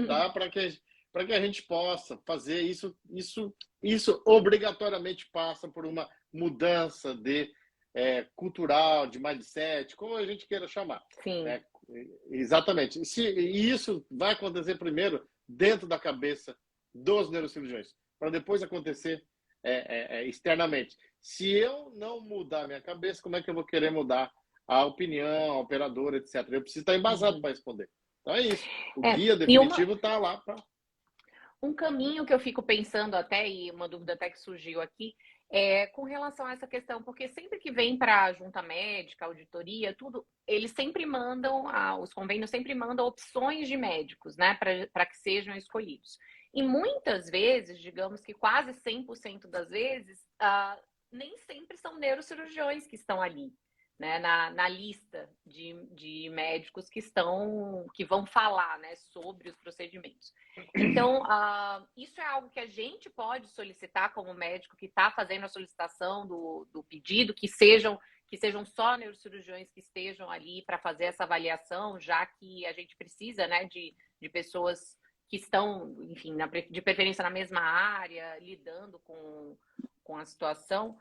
Tá? Para que a gente possa fazer isso. Isso obrigatoriamente passa por uma mudança cultural, de mindset, como a gente queira chamar.
Sim.
Né? Exatamente. E isso vai acontecer primeiro dentro da cabeça dos neurocirurgiões, para depois acontecer externamente. Se eu não mudar a minha cabeça, como é que eu vou querer mudar a opinião, a operadora, etc. Eu preciso estar embasado para responder. Então é isso. O guia definitivo está lá para...
Um caminho que eu fico pensando até, e uma dúvida até que surgiu aqui, com relação a essa questão, porque sempre que vem para a junta médica, auditoria, tudo, eles sempre mandam, os convênios sempre mandam opções de médicos, né, para que sejam escolhidos. E muitas vezes, digamos que quase 100% das vezes, nem sempre são neurocirurgiões que estão ali, né, na lista de médicos que vão falar, né, sobre os procedimentos. Então, isso é algo que a gente pode solicitar como médico que está fazendo a solicitação do pedido, que sejam só neurocirurgiões que estejam ali para fazer essa avaliação, já que a gente precisa, né, de pessoas que estão, enfim, de preferência na mesma área, lidando com a situação.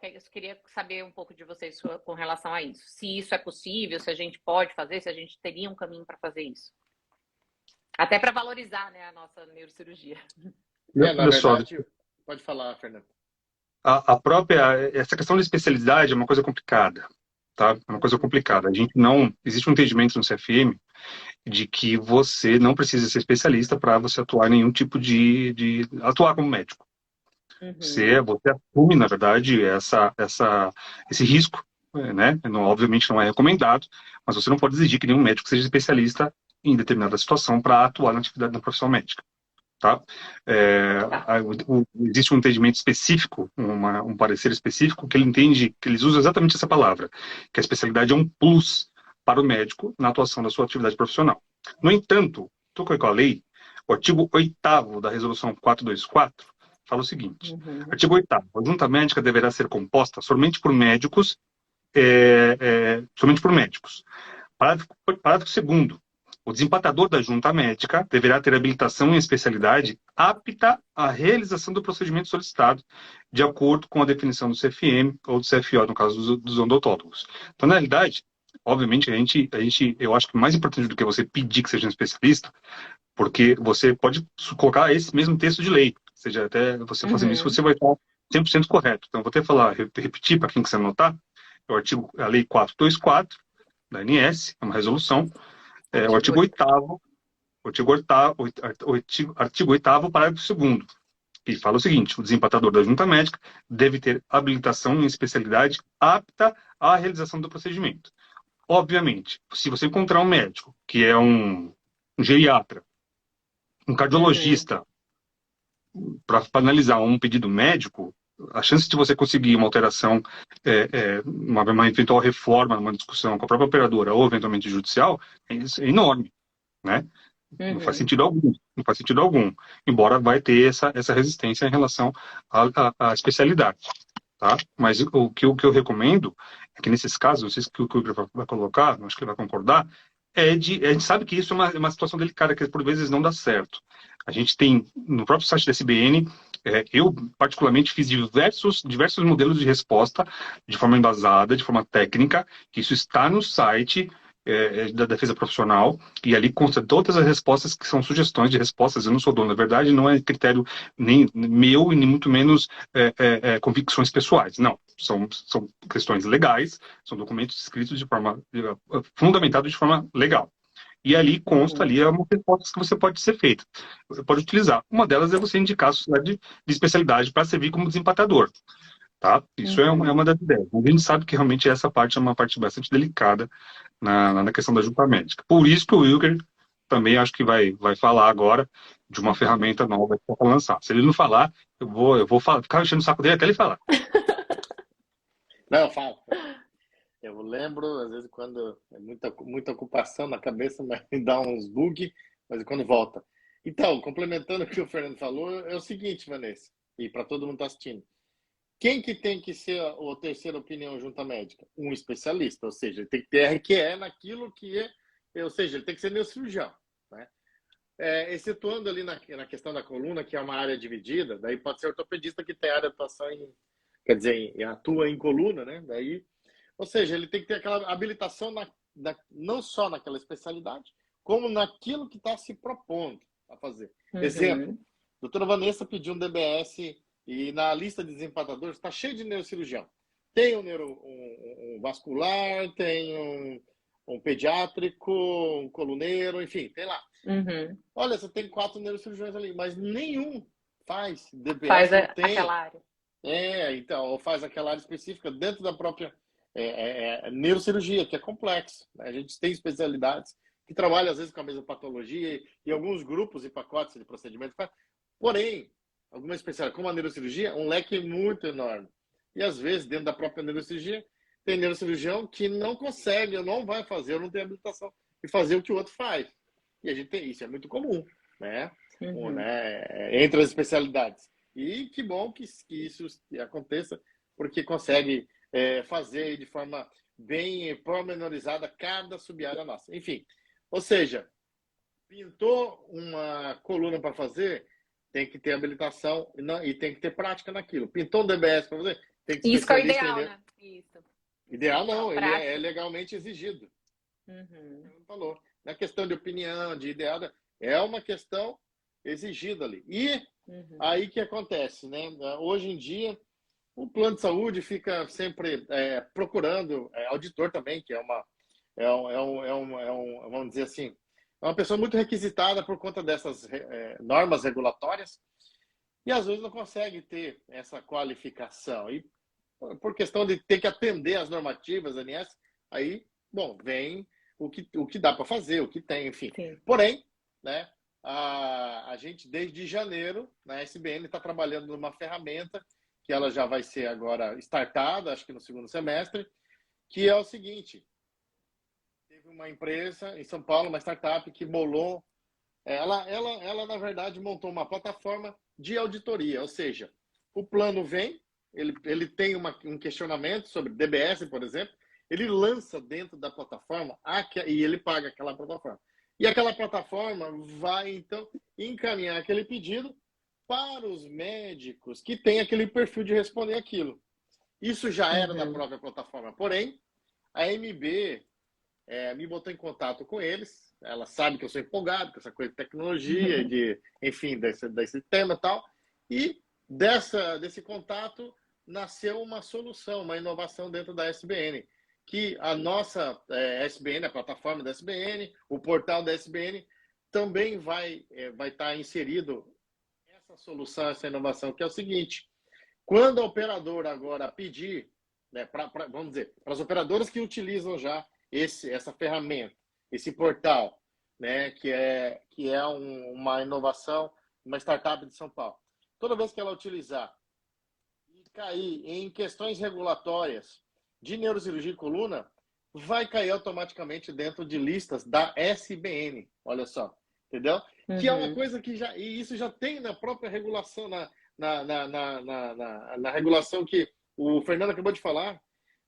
Eu queria saber um pouco de vocês com relação a isso. Se isso é possível, se a gente pode fazer, se a gente teria um caminho para fazer isso. Até para valorizar, né, a nossa neurocirurgia.
Na verdade, pode falar, Fernando.
Essa questão de especialidade é uma coisa complicada, tá? É uma coisa complicada. Existe um entendimento no CFM de que você não precisa ser especialista para você atuar em nenhum tipo de atuar como médico. Você assume, na verdade, esse risco, né? Obviamente não é recomendado, mas você não pode exigir que nenhum médico seja especialista em determinada situação para atuar na atividade da profissão médica. Tá? Existe um entendimento específico, um parecer específico, que ele entende, que eles usam exatamente essa palavra, que a especialidade é um plus para o médico na atuação da sua atividade profissional. No entanto, estou com a lei, o artigo 8º da Resolução 424 fala o seguinte, artigo 8º, a junta médica deverá ser composta somente por médicos, Parágrafo 2º, o desempatador da junta médica deverá ter habilitação em especialidade apta à realização do procedimento solicitado, de acordo com a definição do CFM ou do CFO, no caso dos odontólogos. Então, na realidade, obviamente, eu acho que mais importante do que você pedir que seja um especialista, porque você pode colocar esse mesmo texto de lei, ou seja, até você fazendo isso, você vai estar 100% correto. Então, vou até repetir para quem quiser anotar, é a Lei 424 da ANS, é uma resolução, o artigo 8º, parágrafo 2º, que fala o seguinte, o desempatador da junta médica deve ter habilitação em especialidade apta à realização do procedimento. Obviamente, se você encontrar um médico que é um geriatra, um cardiologista, para analisar um pedido médico, a chance de você conseguir uma alteração, uma eventual reforma, uma discussão com a própria operadora ou eventualmente judicial, é enorme, né? Não faz sentido algum, embora vai ter essa resistência em relação à especialidade, tá? Mas o que eu recomendo é que nesses casos, não sei se o Kuger vai colocar, acho que ele vai concordar, a gente sabe que isso é uma situação delicada, que por vezes não dá certo. A gente tem, no próprio site da SBN, eu particularmente fiz diversos modelos de resposta, de forma embasada, de forma técnica, que isso está no site da defesa profissional, e ali consta todas as respostas que são sugestões de respostas. Eu não sou dono, na verdade, não é critério nem meu e nem muito menos convicções pessoais. Não, são questões legais, são documentos escritos de forma fundamentados de forma legal. E ali consta ali uma resposta que você pode ser feita. Você pode utilizar. Uma delas é você indicar a sociedade de especialidade para servir como desempatador. Tá? Isso é uma das ideias. A gente sabe que realmente essa parte é uma parte bastante delicada na questão da junta médica. Por isso que o Wilker também acho que vai falar agora de uma ferramenta nova para lançar. Se ele não falar, eu vou ficar enchendo o saco dele até ele falar.
Não, eu falo. Eu lembro, às vezes, quando é muita ocupação na cabeça, mas dá uns bug, mas quando volta. Então, complementando o que o Fernando falou, é o seguinte, Vanessa, e para todo mundo que está assistindo. Quem que tem que ser a terceira opinião junta médica? Um especialista, ou seja, ele tem que ter RQE naquilo que ou seja, ele tem que ser neurocirurgião, né? Excetuando ali na questão da coluna, que é uma área dividida, daí pode ser ortopedista que tem área de atuação atua em coluna, né? Daí, ou seja, ele tem que ter aquela habilitação não só naquela especialidade, como naquilo que está se propondo a fazer. Exemplo, a doutora Vanessa pediu um DBS e na lista de desempatadores está cheio de neurocirurgião. Tem um vascular, tem um pediátrico, um coluneiro, enfim, tem lá. Olha, você tem 4 neurocirurgiões ali, mas nenhum faz DBS.
Faz aquela área.
Então, ou faz aquela área específica dentro da própria neurocirurgia, que é complexo, né? A gente tem especialidades que trabalham, às vezes, com a mesma patologia e alguns grupos e pacotes de procedimentos. Porém, alguma especialidade, como a neurocirurgia, um leque muito enorme. E, às vezes, dentro da própria neurocirurgia, tem neurocirurgião que não consegue, ou não vai fazer, ou não tem habilitação de fazer o que o outro faz. E a gente tem isso, é muito comum, né? Entre as especialidades. E que bom que isso aconteça, porque consegue fazer de forma bem pormenorizada cada sub-área nossa. Enfim, ou seja, pintou uma coluna para fazer, tem que ter habilitação e tem que ter prática naquilo. Pintou um DBS para fazer, tem que ser
Isso que é o
especialista
ideal,
em...
né? Isso.
Ideal
Sim,
não,
a
ele é
prática.
legalmente exigido.
Uhum.
Não falou. Na questão de opinião, de ideal, é uma questão exigida ali. E aí que acontece, né? Hoje em dia, o plano de saúde fica sempre procurando auditor também, que vamos dizer assim, é uma pessoa muito requisitada por conta dessas normas regulatórias e às vezes não consegue ter essa qualificação. E por questão de ter que atender às normativas ANS, aí, bom, vem o que dá para fazer, o que tem, enfim.
Sim.
Porém, né, a gente, desde janeiro, na SBN, está trabalhando numa ferramenta que ela já vai ser agora startada, acho que no segundo semestre, que é o seguinte: teve uma empresa em São Paulo, uma startup, que bolou, ela na verdade montou uma plataforma de auditoria, ou seja, o plano vem, ele tem um questionamento sobre DBS, por exemplo, ele lança dentro da plataforma e ele paga aquela plataforma. E aquela plataforma vai, então, encaminhar aquele pedido para os médicos que têm aquele perfil de responder aquilo. Isso já era da própria plataforma. Porém, a MB me botou em contato com eles. Ela sabe que eu sou empolgado com essa coisa de tecnologia, enfim, desse tema e tal. E desse contato nasceu uma solução, uma inovação dentro da SBN, que a nossa SBN, a plataforma da SBN, o portal da SBN, também vai estar inserido essa solução, essa inovação, que é o seguinte: quando a operadora agora pedir, né, vamos dizer, para as operadoras que utilizam já essa ferramenta, esse portal, né, que é uma inovação, uma startup de São Paulo, toda vez que ela utilizar e cair em questões regulatórias de neurocirurgia e coluna, vai cair automaticamente dentro de listas da SBN. Olha só, entendeu? Que é uma coisa que e isso já tem na própria regulação, na regulação que o Fernando acabou de falar,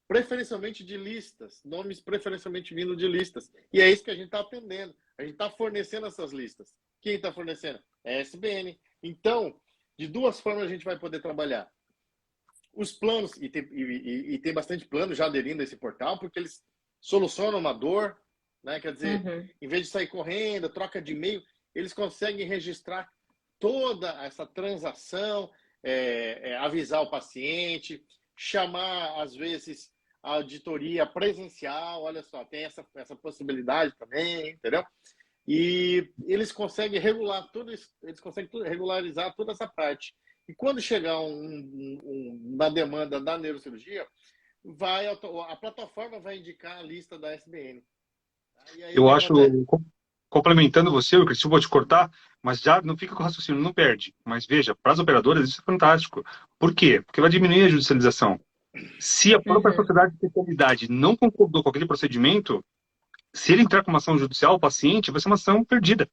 preferencialmente de listas, nomes preferencialmente vindo de listas. E é isso que a gente está atendendo. A gente está fornecendo essas listas. Quem está fornecendo? É a SBN. Então, de duas formas a gente vai poder trabalhar. Os planos, e tem bastante plano já aderindo a esse portal, porque eles solucionam uma dor, né? Quer dizer, em vez de sair correndo, troca de e-mail, eles conseguem registrar toda essa transação, avisar o paciente, chamar, às vezes, a auditoria presencial. Olha só, tem essa possibilidade também, entendeu? E eles conseguem regular tudo isso, eles conseguem regularizar toda essa parte. E quando chegar uma demanda da neurocirurgia, a plataforma vai indicar a lista da SBN. Aí,
eu acho, complementando você, eu vou te cortar, mas já não fica com o raciocínio, não perde. Mas veja, para as operadoras isso é fantástico. Por quê? Porque vai diminuir a judicialização. Se a própria sociedade de especialidade não concordou com aquele procedimento, se ele entrar com uma ação judicial, o paciente vai ser uma ação perdida.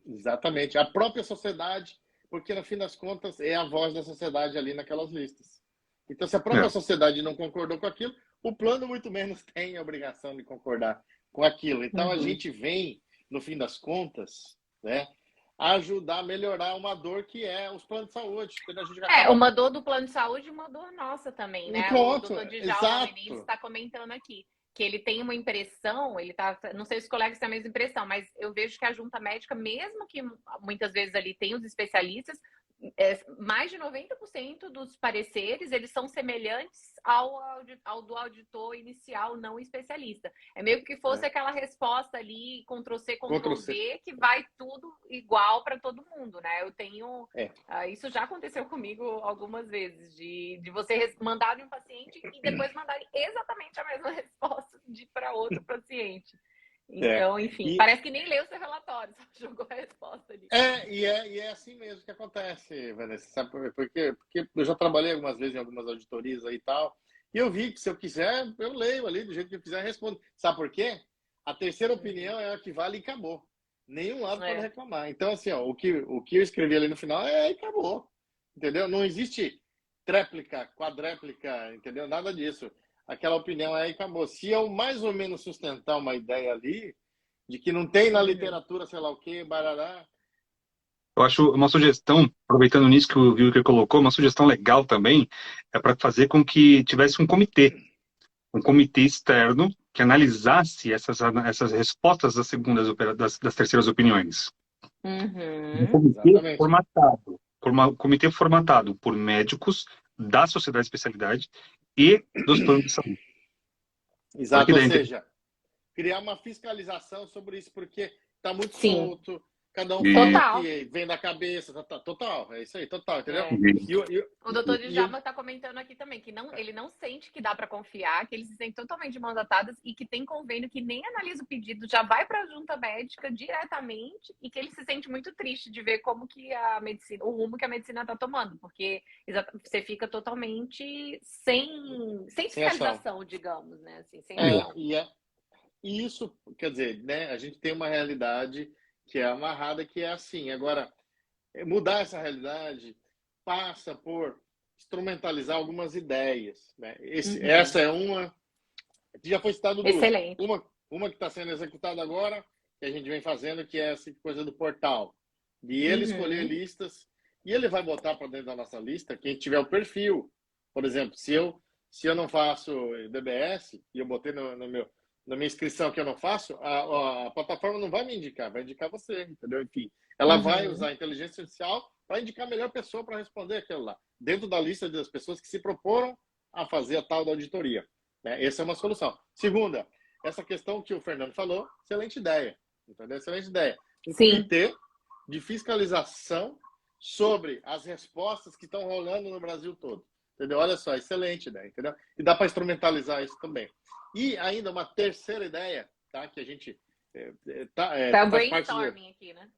Exatamente. A própria sociedade, porque no fim das contas é a voz da sociedade ali naquelas listas. Então, se a própria sociedade não concordou com aquilo, o plano muito menos tem a obrigação de concordar com aquilo. Então, a gente vem, no fim das contas, né, ajudar a melhorar uma dor que é os planos de saúde. A gente
uma dor do plano de saúde e uma dor nossa também, né? O doutor Djalma Menezes está comentando aqui que ele tem uma impressão, não sei se os colegas têm a mesma impressão, mas eu vejo que a junta médica, mesmo que muitas vezes ali tem os especialistas, mais de 90% dos pareceres, eles são semelhantes ao do auditor inicial não especialista. É meio que fosse aquela resposta ali, Ctrl+C, Ctrl+V, que vai tudo igual para todo mundo, né? Eu tenho... isso já aconteceu comigo algumas vezes, de você mandar de um paciente e depois mandar exatamente a mesma resposta para outro paciente. Então, enfim, parece que nem leu o seu relatório, só jogou a resposta ali.
E é assim mesmo que acontece, Vanessa, sabe? Porque eu já trabalhei algumas vezes em algumas auditorias aí e tal, E eu vi que se eu quiser, eu leio ali do jeito que eu quiser, respondo. Sabe por quê? A terceira opinião é a que vale e acabou. Nenhum lado pode reclamar. Então, assim, ó, o que eu escrevi ali no final e acabou. Entendeu? Não existe tréplica, quadréplica, entendeu? Nada disso. Aquela opinião e acabou. Se eu mais ou menos sustentar uma ideia ali, de que não tem na literatura, sei lá o quê, barará.
Eu acho uma sugestão, aproveitando nisso que o Wilker colocou, uma sugestão legal também é para fazer com que tivesse um comitê externo que analisasse essas respostas das terceiras opiniões. Um comitê
Exatamente.
formatado, comitê formatado por médicos da sociedade de especialidade e dos planos de saúde. Porque
Exato, ou
dentro.
seja, criar uma fiscalização sobre isso, porque está muito
Sim.
solto, cada um
E-
fala o que vem da cabeça, total, é isso aí, total, entendeu?
É.
e-
O doutor Djalma está comentando aqui também que ele não sente que dá para confiar, que ele se sente totalmente de mãos atadas e que tem convênio que nem analisa o pedido, já vai para a junta médica diretamente e que ele se sente muito triste de ver como que a medicina, o rumo que a medicina está tomando, porque você fica totalmente sem fiscalização, digamos, né? Assim, sem ação.
E isso, quer dizer, né, a gente tem uma realidade que é amarrada, que é assim. Agora, mudar essa realidade passa por instrumentalizar algumas ideias, né? Essa é uma, já foi citado duas.
Excelente.
Uma que está sendo executada agora, que a gente vem fazendo, que é essa coisa do portal. De ele escolher listas, e ele vai botar para dentro da nossa lista quem tiver o perfil. Por exemplo, se eu não faço DBS, e eu botei na minha inscrição que eu não faço, a plataforma não vai me indicar, vai indicar você, entendeu? Enfim, ela vai usar a inteligência artificial para indicar a melhor pessoa para responder aquilo lá, dentro da lista das pessoas que se proporam a fazer a tal da auditoria. Né? Essa é uma solução. Segunda, essa questão que o Fernando falou, excelente ideia, entendeu? Excelente ideia. Um comitê de fiscalização sobre as respostas que estão rolando no Brasil todo. Entendeu? Olha só, excelente ideia, entendeu? E dá para instrumentalizar isso também. E ainda uma terceira ideia, tá? Que a gente
Tá o brainstorming aqui, né?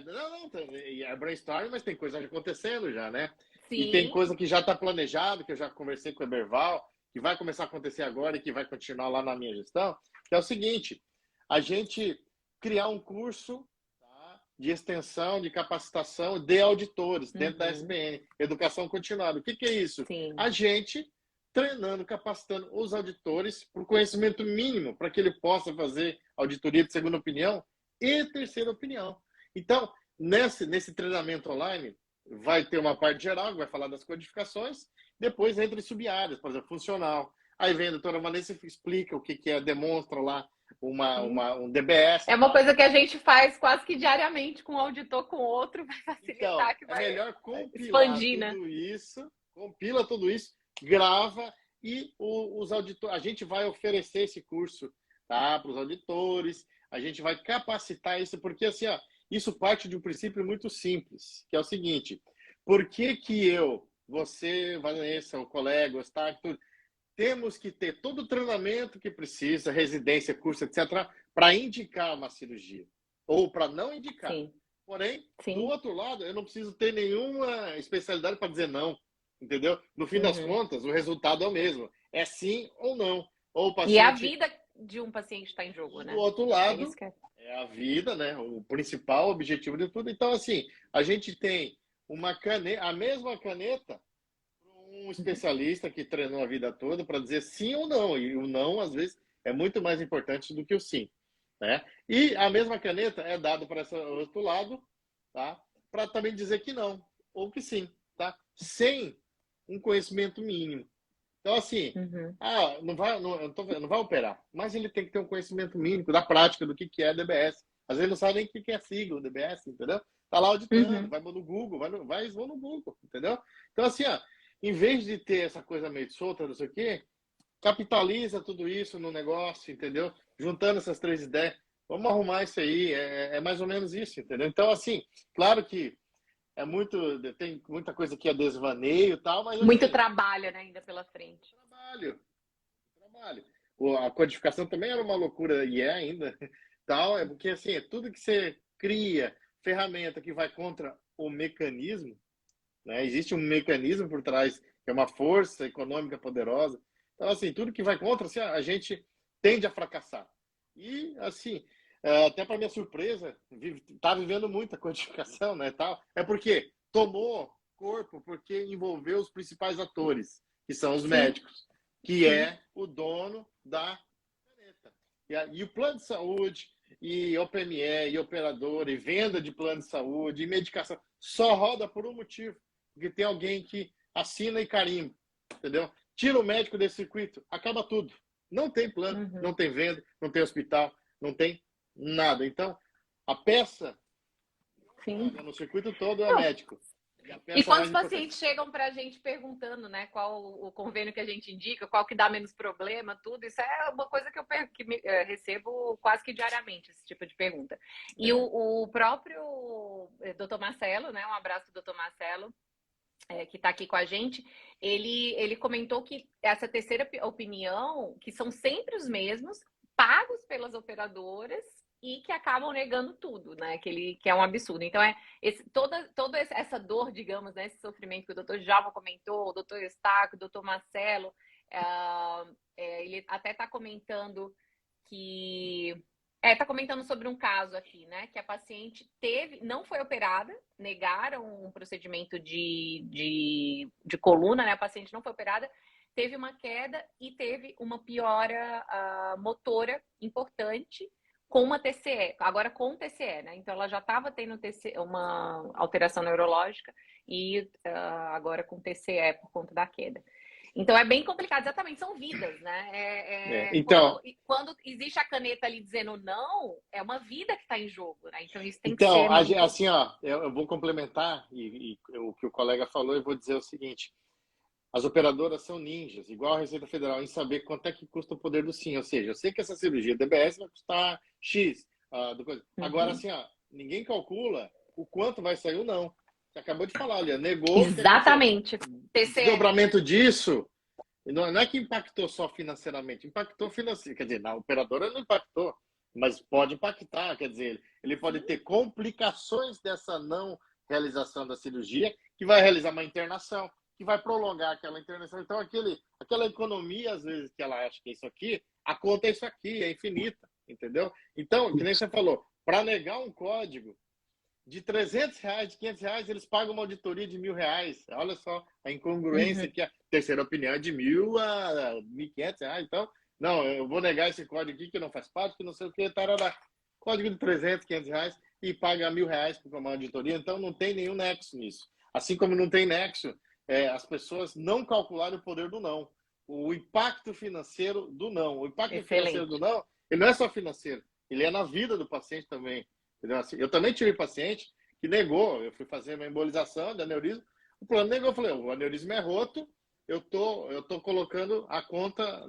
Não, é brainstorming, mas tem coisa acontecendo já, né?
Sim.
E tem coisa que já está planejado, que eu já conversei com o Eberval, que vai começar a acontecer agora e que vai continuar lá na minha gestão, que é o seguinte, a gente criar um curso, tá, de extensão, de capacitação de auditores dentro da SBN, Educação Continuada. O que é isso?
Sim.
A gente treinando, capacitando os auditores para o conhecimento mínimo, para que ele possa fazer auditoria de segunda opinião e terceira opinião. Então, nesse treinamento online, vai ter uma parte geral, que vai falar das codificações, depois entra em sub-áreas, por exemplo, funcional. Aí vem a doutora Vanessa e explica o que é, demonstra lá um DBS.
É uma coisa que a gente faz quase que diariamente com um auditor, com outro, vai facilitar,
então,
que vai
melhor compilar
expandir,
tudo isso, compila tudo isso, grava e os auditores, a gente vai oferecer esse curso, tá, para os auditores, a gente vai capacitar isso, porque assim, ó, isso parte de um princípio muito simples, que é o seguinte: por que você, Vanessa, o colega, o Stark, tudo, temos que ter todo o treinamento que precisa, residência, curso, etc., para indicar uma cirurgia ou para não indicar.
Sim.
Porém,
Sim.
do outro lado, eu não preciso ter nenhuma especialidade para dizer não, entendeu? No fim das contas, o resultado é o mesmo. É sim ou não. Ou o paciente...
E a vida de um paciente está em jogo, né?
Do outro lado, é a vida, né? O principal objetivo de tudo. Então, assim, a gente tem a mesma caneta para um especialista que treinou a vida toda para dizer sim ou não. E o não, às vezes, é muito mais importante do que o sim. Né? E a mesma caneta é dada para esse outro lado, tá? Para também dizer que não, ou que sim, tá? Sem um conhecimento mínimo. Então, assim, não vai operar, mas ele tem que ter um conhecimento mínimo da prática do que é DBS. Às vezes não sabe nem o que é sigla, DBS, entendeu? Tá lá auditando, vai no Google, vão no Google, entendeu? Então, assim, ó, em vez de ter essa coisa meio solta, não sei o quê, capitaliza tudo isso no negócio, entendeu? Juntando essas três ideias, vamos arrumar isso aí, é mais ou menos isso, entendeu? Então, assim, claro que tem muita coisa que é desvaneio e tal, mas...
Muito
assim,
trabalho, né, ainda pela frente.
Trabalho. A codificação também era uma loucura, e é ainda, tal, é porque, assim, tudo que você cria, ferramenta que vai contra o mecanismo, né? Existe um mecanismo por trás, que é uma força econômica poderosa, Então, assim, tudo que vai contra, assim, a gente tende a fracassar. E, assim, até para minha surpresa, tá vivendo muita codificação, né, tal. É porque tomou corpo, porque envolveu os principais atores, que são os
Sim,
médicos, que
sim.
é o dono da caneta. E o plano de saúde, e OPME, e operadora, e venda de plano de saúde, e medicação, só roda por um motivo, porque tem alguém que assina e carimba, entendeu? Tira o médico desse circuito, acaba tudo. Não tem plano,
Uhum.
não tem venda, não tem hospital, não tem nada. Então, a peça
Sim.
no circuito todo é
Não.
médico. E a
E
peça
quando
mais
os
importante.
pacientes chegam para a gente perguntando, né, qual o convênio que a gente indica, qual que dá menos problema, tudo, isso é uma coisa que eu recebo quase que diariamente, esse tipo de pergunta. E o próprio doutor Marcelo, né, um abraço do doutor Marcelo, que está aqui com a gente, ele comentou que essa terceira opinião, que são sempre os mesmos, pagos pelas operadoras e que acabam negando tudo, né? Que é um absurdo. Então, toda essa dor, digamos, né? Esse sofrimento que o doutor Djalma comentou, o doutor Eustáquio, o doutor Marcelo, ele até está comentando que tá comentando sobre um caso aqui, né? Que a paciente não foi operada, negaram um procedimento de coluna, né? A paciente não foi operada, teve uma queda e teve uma piora motora importante com uma TCE, agora com TCE, né? Então ela já estava tendo uma alteração neurológica e agora com TCE por conta da queda. Então é bem complicado, exatamente, são vidas, né?
Então,
Quando existe a caneta ali dizendo não, é uma vida que está em jogo, né? Então isso tem que
então
ser muito.
assim, ó, eu vou complementar e o que o colega falou, eu vou dizer o seguinte: as operadoras são ninjas, igual a Receita Federal, em saber quanto é que custa o poder do sim. Ou seja, eu sei que essa cirurgia DBS vai custar X. Agora,
Uhum.
assim, ó, ninguém calcula o quanto vai sair o não. Você acabou de falar, olha, negou, o que aconteceu?
Exatamente. TCE.
Desdobramento disso, não é que impactou só financeiramente, impactou financeiramente. Quer dizer, na operadora não impactou, mas pode impactar. Quer dizer, ele pode
Sim.
ter complicações dessa não realização da cirurgia, que vai realizar uma internação, que vai prolongar aquela internação. Então, aquela economia, às vezes, que ela acha que é isso aqui, a conta é isso aqui, é infinita, entendeu? Então, que nem você falou, para negar um código de R$ 300, de R$ 500, eles pagam uma auditoria de R$ 1.000. Olha só a incongruência
Uhum.
que a terceira opinião é de R$ 1.000 a R$ 1.500. Então, não, eu vou negar esse código aqui que não faz parte, que não sei o que, tarará. Código de R$ 300, R$ 500 e paga R$ 1.000 por uma auditoria. Então, não tem nenhum nexo nisso. Assim como não tem nexo, as pessoas não calcularam o poder do não. O impacto financeiro do não. O impacto financeiro do
Excelente.
não, ele não é só financeiro, ele é na vida do paciente também. Assim, eu também tive paciente que negou. Eu fui fazer uma embolização de aneurisma. O plano negou. Eu falei: o aneurisma é roto. Eu tô colocando a conta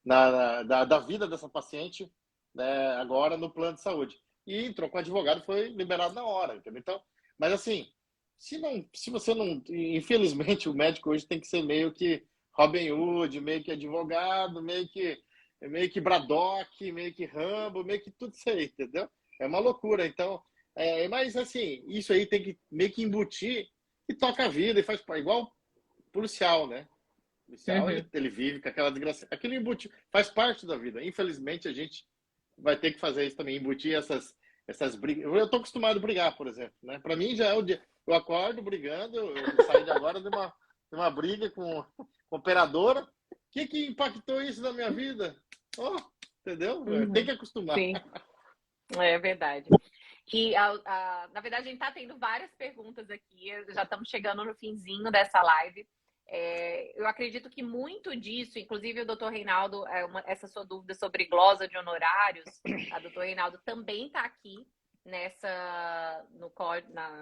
da vida dessa paciente, né, agora no plano de saúde. E entrou com o advogado, foi liberado na hora. Entendeu? Então, mas assim, se você não. Infelizmente, o médico hoje tem que ser meio que Robin Hood, meio que advogado, meio que Braddock, meio que Rambo, meio que tudo isso aí, entendeu? É uma loucura. Então, mas assim, isso aí tem que meio que embutir e toca a vida e faz igual policial, né? O policial,
Uhum.
ele vive com aquela desgraça. Aquilo embutir faz parte da vida. Infelizmente, a gente vai ter que fazer isso também, embutir essas brigas. Eu tô acostumado a brigar, por exemplo, né? Para mim já é o dia. Eu acordo brigando, eu saí de agora de uma briga com operadora. O que impactou isso na minha vida? Oh, entendeu? Tem
Uhum.
que acostumar.
Sim, é verdade. E, na verdade, a gente está tendo várias perguntas aqui, já estamos chegando no finzinho dessa live. Eu acredito que muito disso, inclusive o doutor Reinaldo, essa sua dúvida sobre glosa de honorários, a doutor Reinaldo também está aqui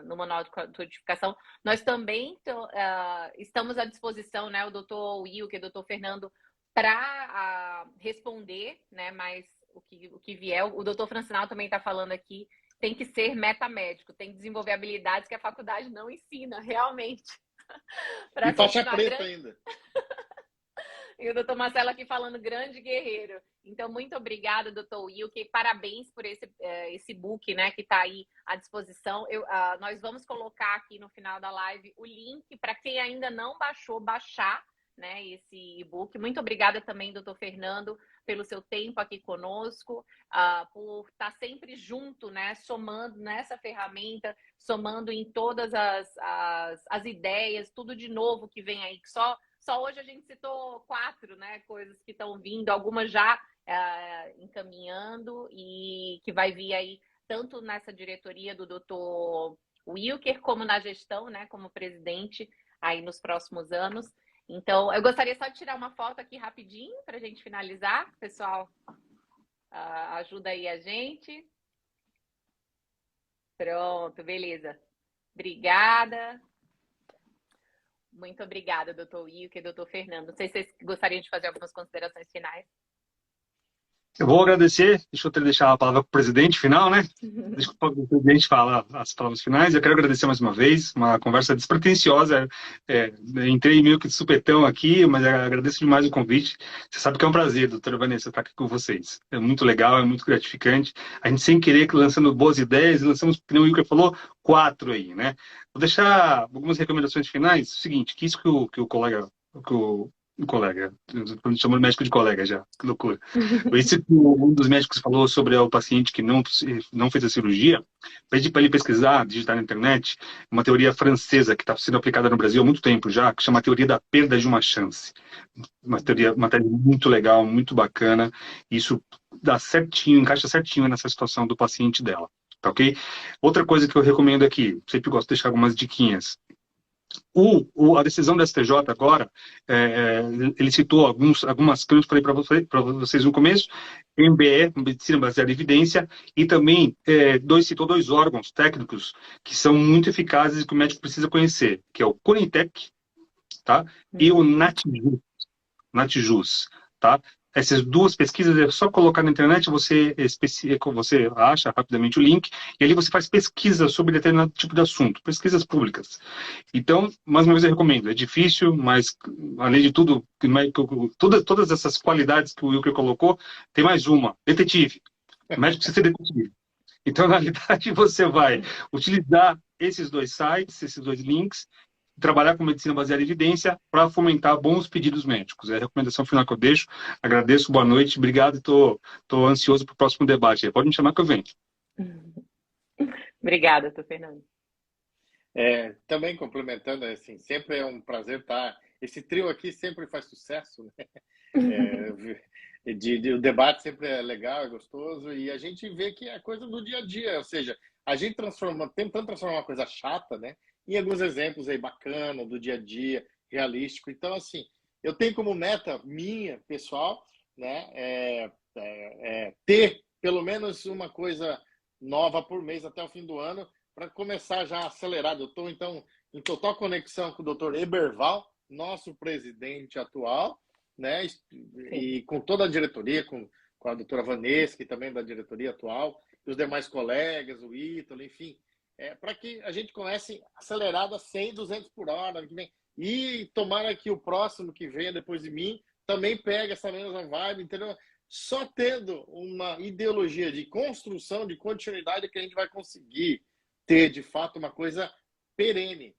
no manual de codificação. Nós também estamos à disposição, né, o doutor Wilker, o doutor Fernando, para responder, né, mas o que vier. O doutor Francinal também está falando aqui, tem que ser metamédico, tem que desenvolver habilidades que a faculdade não ensina, realmente.
E
Para
faixa
continuar
preta
grande.
ainda.
E o doutor Marcelo aqui falando grande guerreiro. Então, muito obrigada, doutor Wilker. Parabéns por esse book, né, que está aí à disposição. Nós vamos colocar aqui no final da live o link para quem ainda não baixou, baixar, né, esse e-book. Muito obrigada também, doutor Fernando, pelo seu tempo aqui conosco, por estar sempre junto, né, somando nessa ferramenta, somando em todas as ideias, tudo de novo que vem aí, que só hoje a gente citou 4, né, coisas que estão vindo, algumas já encaminhando e que vai vir aí tanto nessa diretoria do doutor Wilker, como na gestão, né, como presidente aí nos próximos anos. Então, eu gostaria só de tirar uma foto aqui rapidinho para a gente finalizar. Pessoal, ajuda aí a gente. Pronto, beleza. Obrigada. Muito obrigada, doutor Wilker e doutor Fernando. Não sei se vocês gostariam de fazer algumas considerações finais.
Eu vou agradecer, deixa eu deixar a palavra para o presidente final, né? Deixa o presidente falar as palavras finais. Eu quero agradecer mais uma vez, uma conversa despretensiosa. Entrei meio que de supetão aqui, mas agradeço demais o convite. Você sabe que é um prazer, doutora Vanessa, estar aqui com vocês. É muito legal, é muito gratificante. A gente sem querer lançando boas ideias, lançamos, como o Wilker falou, 4 aí, né? Vou deixar algumas recomendações finais. O seguinte, que isso que o colega chamando o médico de colega já, que loucura. Esse um dos médicos falou sobre o paciente que não fez a cirurgia, pedi para ele pesquisar, digitar na internet, uma teoria francesa que está sendo aplicada no Brasil há muito tempo já, que chama a teoria da perda de uma chance. Uma teoria muito legal, muito bacana, isso dá certinho, encaixa certinho nessa situação do paciente dela, tá ok? Outra coisa que eu recomendo aqui, sempre gosto de deixar algumas diquinhas. A decisão do STJ agora, ele citou algumas que eu falei para vocês no começo, MBE, Medicina Baseada em Evidência, e também citou 2 órgãos técnicos que são muito eficazes e que o médico precisa conhecer, que é o Conitec, tá? E o Natjus, tá? Essas 2 pesquisas, é só colocar na internet, você acha rapidamente o link, e ali você faz pesquisa sobre determinado tipo de assunto, pesquisas públicas. Então, mais uma vez eu recomendo, é difícil, mas além de tudo, todas essas qualidades que o Wilker colocou, tem mais uma, detetive. O médico precisa ser detetive. Então, na realidade, você vai utilizar esses 2 sites, esses 2 links, trabalhar com medicina baseada em evidência para fomentar bons pedidos médicos. É a recomendação final que eu deixo. Agradeço, boa noite, obrigado e estou ansioso para o próximo debate. Pode me chamar que eu venho.
Obrigada, doutor Fernando.
Também complementando, assim, sempre é um prazer estar. Esse trio aqui sempre faz sucesso, né? O debate sempre é legal, é gostoso, e a gente vê que é coisa do dia a dia, ou seja, a gente tentando transformar uma coisa chata, né, em alguns exemplos aí bacana, do dia a dia, realístico. Então, assim, eu tenho como meta minha, pessoal, né, ter pelo menos uma coisa nova por mês até o fim do ano, para começar já acelerado. Eu estou, então, em total conexão com o Dr. Eberval, nosso presidente atual, né? E com toda a diretoria, com a doutora Vanessa, que também é da diretoria atual, e os demais colegas, o Ítalo, enfim, para que a gente comece acelerado a 100, 200 por hora, e tomara que o próximo que venha depois de mim também pegue essa mesma vibe, entendeu? Só tendo uma ideologia de construção, de continuidade, que a gente vai conseguir ter, de fato, uma coisa perene.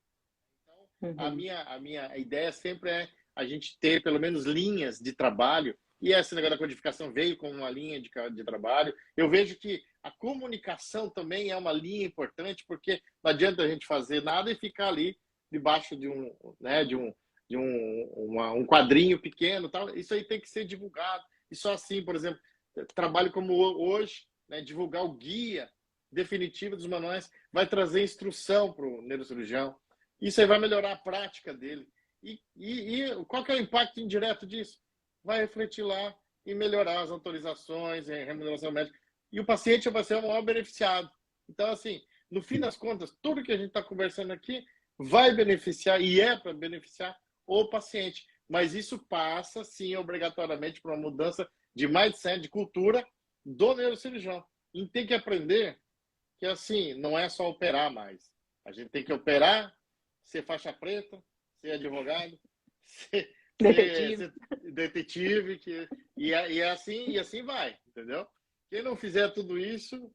Então, a minha ideia sempre é a gente ter, pelo menos, linhas de trabalho, e esse negócio da codificação veio com uma linha de trabalho. Eu vejo que a comunicação também é uma linha importante, porque não adianta a gente fazer nada e ficar ali debaixo de um quadrinho pequeno. Tal. Isso aí tem que ser divulgado. E só assim, por exemplo, trabalho como hoje, né, divulgar o guia definitivo dos manuais, vai trazer instrução para o neurocirurgião. Isso aí vai melhorar a prática dele. E qual que é o impacto indireto disso? Vai refletir lá e melhorar as autorizações, a remuneração médica. E o paciente vai ser o maior beneficiado. Então, assim, no fim das contas, tudo que a gente está conversando aqui vai beneficiar, e é para beneficiar o paciente. Mas isso passa, sim, obrigatoriamente, por uma mudança de mindset, de cultura do neurocirurgião. E tem que aprender que, assim, não é só operar mais. A gente tem que operar, ser faixa preta, ser advogado, ser detetive e assim vai, entendeu? Quem não fizer tudo isso, vai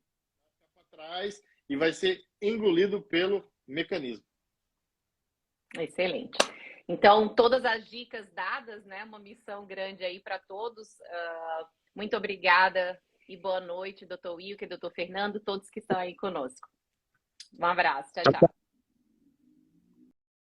ficar para trás e vai ser engolido pelo mecanismo.
Excelente. Então, todas as dicas dadas, né? Uma missão grande aí para todos. Muito obrigada e boa noite, doutor Wilker, doutor Fernando, todos que estão aí conosco. Um abraço, tchau, tchau.